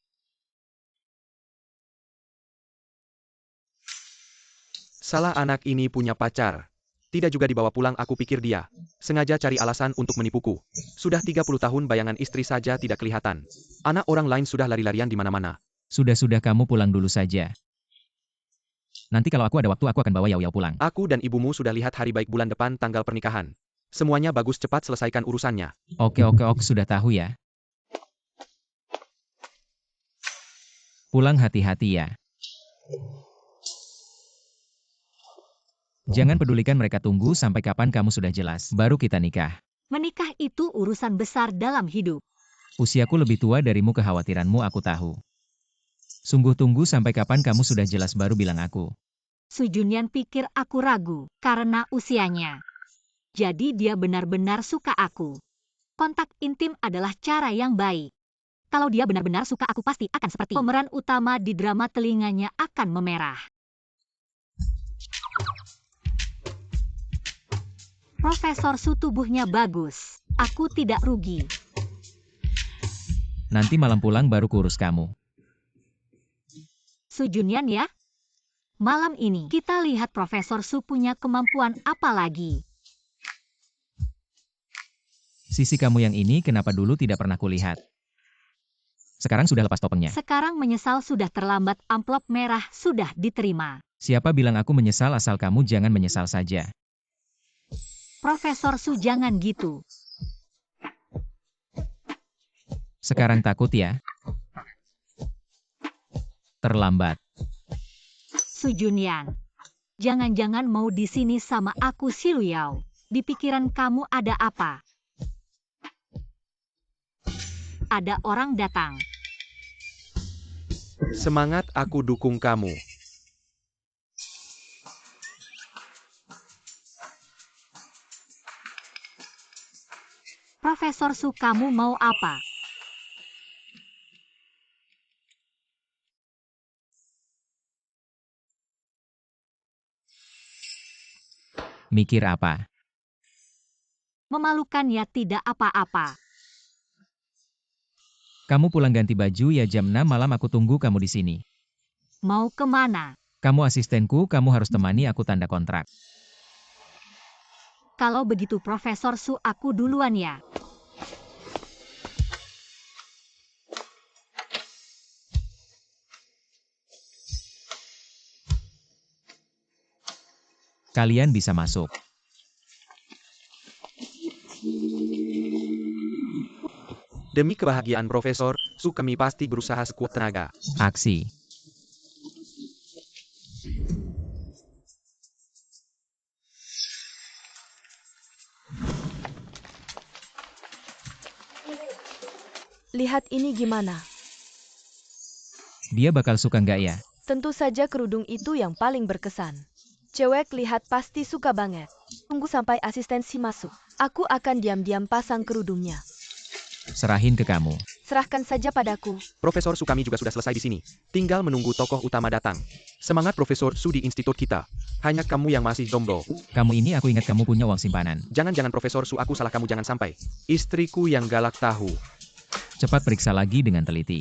Speaker 4: Salah, anak ini punya pacar. Tidak juga dibawa pulang. Aku pikir dia sengaja cari alasan untuk menipuku. Sudah 30 tahun bayangan istri saja tidak kelihatan. Anak orang lain sudah lari-larian di mana-mana.
Speaker 1: Sudah, kamu pulang dulu saja. Nanti kalau aku ada waktu, aku akan bawa Yao pulang.
Speaker 4: Aku dan ibumu sudah lihat hari baik bulan depan tanggal pernikahan. Semuanya bagus, cepat selesaikan urusannya.
Speaker 1: Oke, sudah tahu ya. Pulang hati-hati ya. Jangan pedulikan mereka, tunggu sampai kapan kamu sudah jelas, baru kita nikah.
Speaker 2: Menikah itu urusan besar dalam hidup.
Speaker 1: Usiaku lebih tua darimu, kekhawatiranmu aku tahu. Sungguh tunggu sampai kapan kamu sudah jelas baru bilang aku.
Speaker 2: Su Junyan pikir aku ragu karena usianya. Jadi dia benar-benar suka aku. Kontak intim adalah cara yang baik. Kalau dia benar-benar suka aku pasti akan seperti pemeran utama di drama, telinganya akan memerah. Profesor Su tubuhnya bagus. Aku tidak rugi.
Speaker 1: Nanti malam pulang baru kurus kamu.
Speaker 2: Su Junyan ya. Malam ini kita lihat Profesor Su punya kemampuan apa lagi.
Speaker 1: Sisi kamu yang ini kenapa dulu tidak pernah kulihat? Sekarang sudah lepas topengnya.
Speaker 2: Sekarang menyesal sudah terlambat, amplop merah sudah diterima.
Speaker 1: Siapa bilang aku menyesal, asal kamu jangan menyesal saja.
Speaker 2: Profesor Su jangan gitu.
Speaker 1: Sekarang takut ya? Terlambat.
Speaker 2: Su Junyan. Jangan-jangan mau di sini sama aku si Luyao. Di pikiran kamu ada apa? Ada orang datang.
Speaker 4: Semangat, aku dukung kamu.
Speaker 2: Profesor Su, kamu mau apa?
Speaker 1: Mikir apa?
Speaker 2: Memalukan ya, tidak apa-apa.
Speaker 1: Kamu pulang ganti baju ya, jam 6 malam aku tunggu kamu di sini.
Speaker 2: Mau kemana?
Speaker 1: Kamu asistenku, kamu harus temani aku tanda kontrak.
Speaker 2: Kalau begitu Profesor Su, aku duluan ya.
Speaker 1: Kalian bisa masuk.
Speaker 4: Demi kebahagiaan Profesor Su, kami pasti berusaha sekuat tenaga.
Speaker 1: Aksi.
Speaker 3: Lihat ini gimana?
Speaker 1: Dia bakal suka nggak ya?
Speaker 3: Tentu saja kerudung itu yang paling berkesan. Cewek lihat pasti suka banget. Tunggu sampai asistensi masuk. Aku akan diam-diam pasang kerudungnya.
Speaker 1: Serahin ke kamu.
Speaker 3: Serahkan saja padaku.
Speaker 4: Profesor Su, kami juga sudah selesai di sini. Tinggal menunggu tokoh utama datang. Semangat Profesor Su di institut kita. Hanya kamu yang masih jomblo.
Speaker 1: Kamu ini aku ingat kamu punya uang simpanan.
Speaker 4: Jangan-jangan Profesor Su, aku salah, kamu jangan sampai. Istriku yang galak tahu.
Speaker 1: Cepat periksa lagi dengan teliti.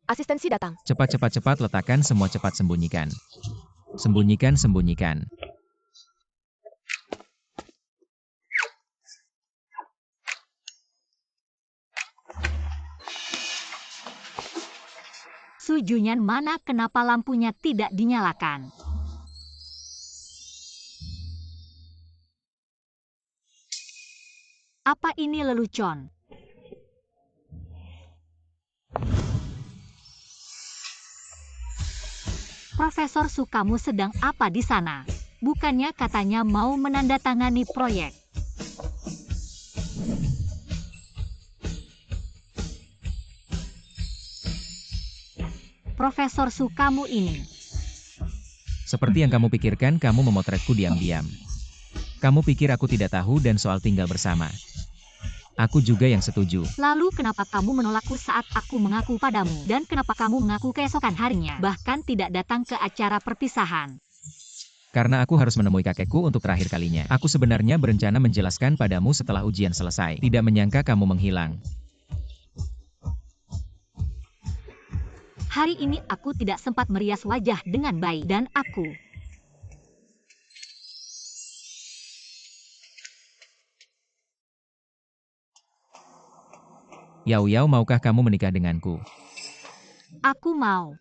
Speaker 3: Asistensi datang.
Speaker 1: Cepat letakkan semua, cepat sembunyikan. Sembunyikan.
Speaker 2: Su Junyan mana, kenapa lampunya tidak dinyalakan? Apa ini lelucon? Profesor Su, kamu sedang apa di sana? Bukannya katanya mau menandatangani proyek? Profesor Su, kamu ini.
Speaker 1: Seperti yang kamu pikirkan, kamu memotretku diam-diam. Kamu pikir aku tidak tahu dan soal tinggal bersama. Aku juga yang setuju.
Speaker 2: Lalu kenapa kamu menolakku saat aku mengaku padamu? Dan kenapa kamu mengaku keesokan harinya? Bahkan tidak datang ke acara perpisahan.
Speaker 1: Karena aku harus menemui kakekku untuk terakhir kalinya. Aku sebenarnya berencana menjelaskan padamu setelah ujian selesai. Tidak menyangka kamu menghilang.
Speaker 2: Hari ini aku tidak sempat merias wajah dengan baik dan aku
Speaker 1: Yao, maukah kamu menikah denganku?
Speaker 2: Aku mau.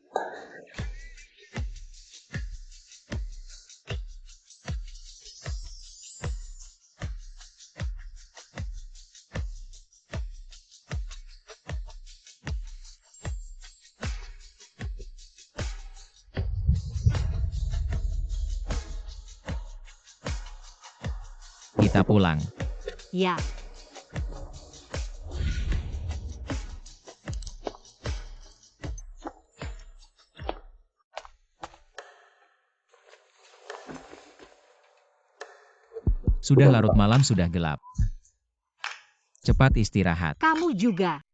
Speaker 1: Kita pulang.
Speaker 2: Ya.
Speaker 1: Sudah larut malam, sudah gelap. Cepat istirahat.
Speaker 2: Kamu juga.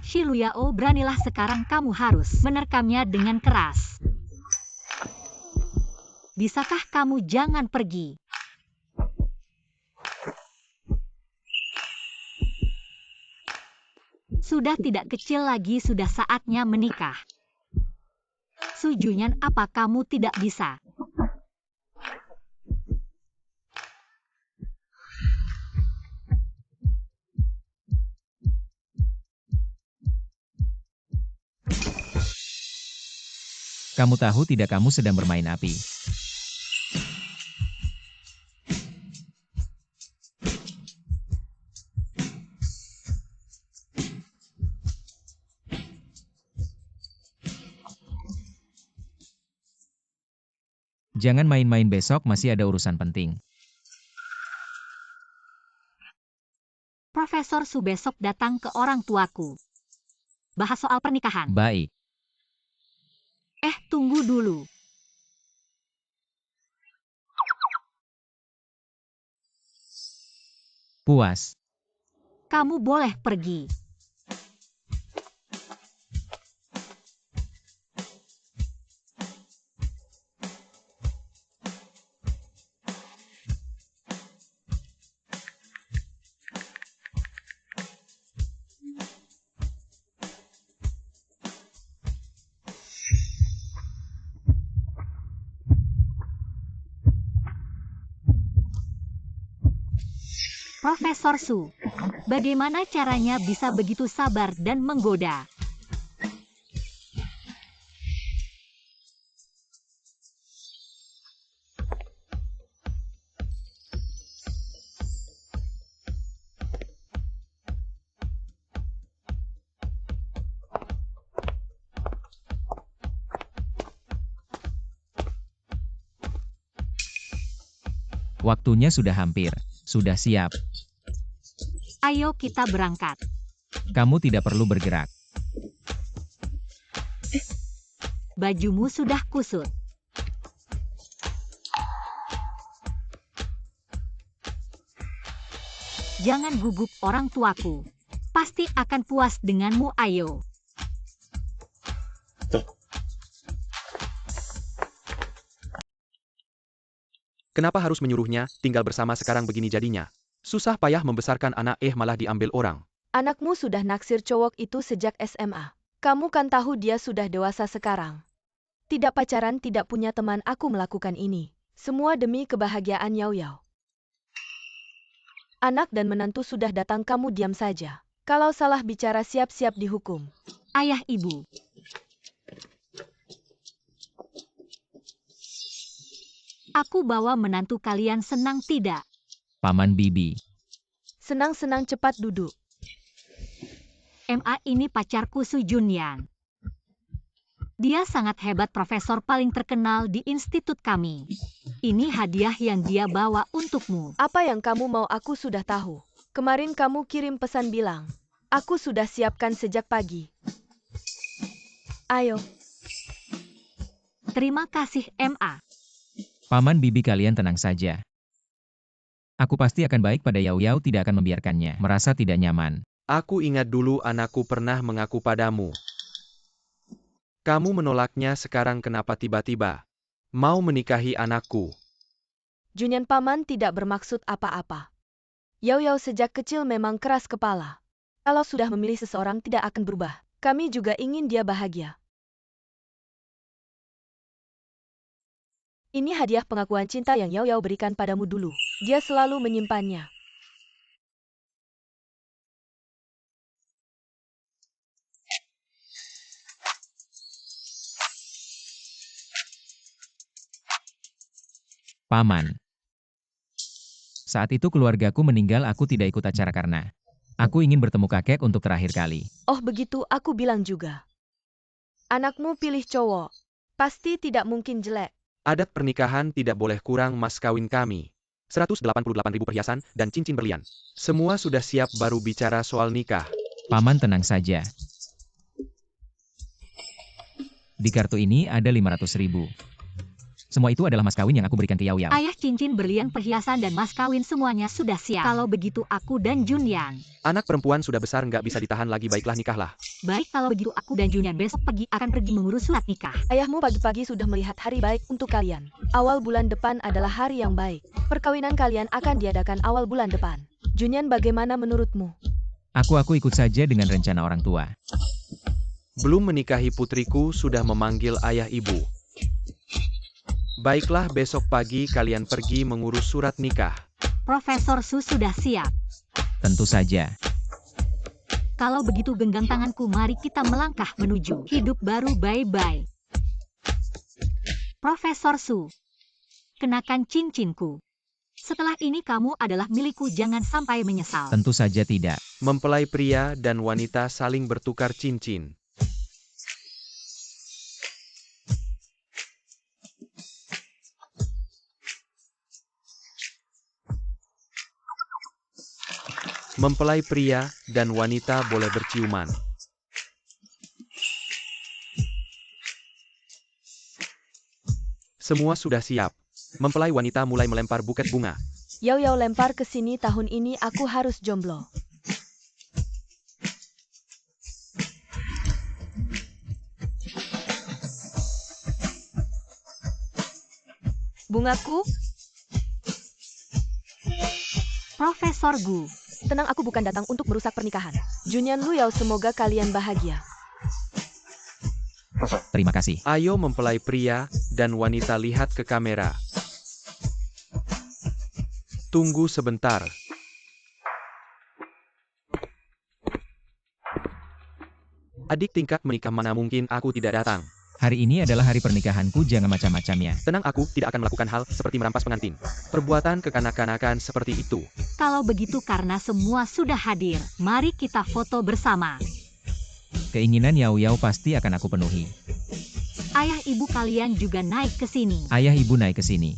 Speaker 2: Shiluyao, beranilah sekarang, kamu harus menerkamnya dengan keras. Bisakah kamu jangan pergi? Sudah tidak kecil lagi, sudah saatnya menikah. Su Junyan, apa kamu tidak bisa?
Speaker 1: Kamu tahu tidak, kamu sedang bermain api. Jangan main-main, besok masih ada urusan penting.
Speaker 2: Profesor Su besok datang ke orang tuaku. Bahas soal pernikahan.
Speaker 1: Baik.
Speaker 2: Tunggu dulu.
Speaker 1: Puas.
Speaker 2: Kamu boleh pergi. Profesor Su, bagaimana caranya bisa begitu sabar dan menggoda?
Speaker 1: Waktunya sudah hampir. Sudah siap.
Speaker 2: Ayo kita berangkat.
Speaker 1: Kamu tidak perlu bergerak.
Speaker 2: Bajumu sudah kusut. Jangan gugup orang tuaku. Pasti akan puas denganmu, ayo.
Speaker 4: Kenapa harus menyuruhnya tinggal bersama sekarang begini jadinya? Susah payah membesarkan anak malah diambil orang.
Speaker 3: Anakmu sudah naksir cowok itu sejak SMA. Kamu kan tahu dia sudah dewasa sekarang. Tidak pacaran, tidak punya teman, aku melakukan ini. Semua demi kebahagiaan Yao Yao. Anak dan menantu sudah datang, kamu diam saja. Kalau salah bicara siap-siap dihukum.
Speaker 2: Ayah, ibu. Aku bawa menantu kalian, senang tidak?
Speaker 1: Paman Bibi.
Speaker 3: Senang-senang, cepat duduk.
Speaker 2: MA ini pacarku Su Junyan. Dia sangat hebat, profesor paling terkenal di institut kami. Ini hadiah yang dia bawa untukmu.
Speaker 3: Apa yang kamu mau aku sudah tahu. Kemarin kamu kirim pesan bilang. Aku sudah siapkan sejak pagi. Ayo.
Speaker 2: Terima kasih, MA.
Speaker 1: Paman Bibi, kalian tenang saja. Aku pasti akan baik pada Yao Yao, tidak akan membiarkannya merasa tidak nyaman.
Speaker 4: Aku ingat dulu anakku pernah mengaku padamu. Kamu menolaknya, sekarang kenapa tiba-tiba mau menikahi anakku?
Speaker 3: Junyan, paman tidak bermaksud apa-apa. Yao Yao sejak kecil memang keras kepala. Kalau sudah memilih seseorang tidak akan berubah. Kami juga ingin dia bahagia. Ini hadiah pengakuan cinta yang Yao Yao berikan padamu dulu. Dia selalu menyimpannya.
Speaker 1: Paman. Saat itu keluargaku meninggal, aku tidak ikut acara karena aku ingin bertemu kakek untuk terakhir kali.
Speaker 3: Oh begitu, aku bilang juga. Anakmu pilih cowok. Pasti tidak mungkin jelek.
Speaker 4: Adat pernikahan tidak boleh kurang mas kawin kami. 188.000 perhiasan dan cincin berlian. Semua sudah siap, baru bicara soal nikah.
Speaker 1: Paman tenang saja. Di kartu ini ada 500.000. Semua itu adalah mas kawin yang aku berikan ke Yao Yao.
Speaker 2: Ayah, cincin berlian, perhiasan, dan mas kawin semuanya sudah siap. Kalau begitu aku dan Junyan.
Speaker 4: Anak perempuan sudah besar nggak bisa ditahan lagi, baiklah nikahlah.
Speaker 2: Baik, kalau begitu aku dan Junyan besok pagi akan pergi mengurus surat nikah.
Speaker 3: Ayahmu pagi-pagi sudah melihat hari baik untuk kalian. Awal bulan depan adalah hari yang baik. Perkawinan kalian akan diadakan awal bulan depan. Junyan, bagaimana menurutmu?
Speaker 1: Aku ikut saja dengan rencana orang tua.
Speaker 4: Belum menikahi putriku sudah memanggil ayah ibu. Baiklah, besok pagi kalian pergi mengurus surat nikah.
Speaker 2: Profesor Su sudah siap.
Speaker 1: Tentu saja.
Speaker 2: Kalau begitu genggam tanganku, mari kita melangkah menuju hidup baru. Bye-bye. Profesor Su, kenakan cincinku. Setelah ini kamu adalah milikku, jangan sampai menyesal.
Speaker 1: Tentu saja tidak.
Speaker 4: Mempelai pria dan wanita saling bertukar cincin. Mempelai pria dan wanita boleh berciuman. Semua sudah siap. Mempelai wanita mulai melempar buket bunga.
Speaker 3: Yao Yao, lempar ke sini, tahun ini aku harus jomblo. Bungaku?
Speaker 2: Profesor Gu.
Speaker 3: Tenang, aku bukan datang untuk merusak pernikahan. Junyan, Lu Yao, semoga kalian bahagia.
Speaker 1: Terima kasih.
Speaker 4: Ayo mempelai pria dan wanita lihat ke kamera. Tunggu sebentar. Adik tingkat menikah, mana mungkin aku tidak datang.
Speaker 1: Hari ini adalah hari pernikahanku, jangan macam-macam ya.
Speaker 4: Tenang, aku tidak akan melakukan hal seperti merampas pengantin. Perbuatan kekanak-kanakan seperti itu.
Speaker 2: Kalau begitu karena semua sudah hadir, mari kita foto bersama.
Speaker 1: Keinginan Yao Yao pasti akan aku penuhi.
Speaker 2: Ayah ibu kalian juga naik ke sini.
Speaker 1: Ayah ibu naik ke sini.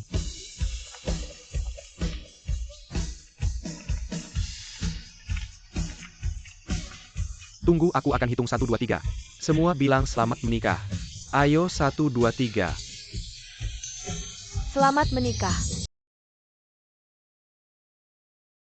Speaker 4: Tunggu, aku akan hitung 1, 2, 3. Semua bilang selamat menikah. Ayo 1, 2, 3.
Speaker 3: Selamat menikah.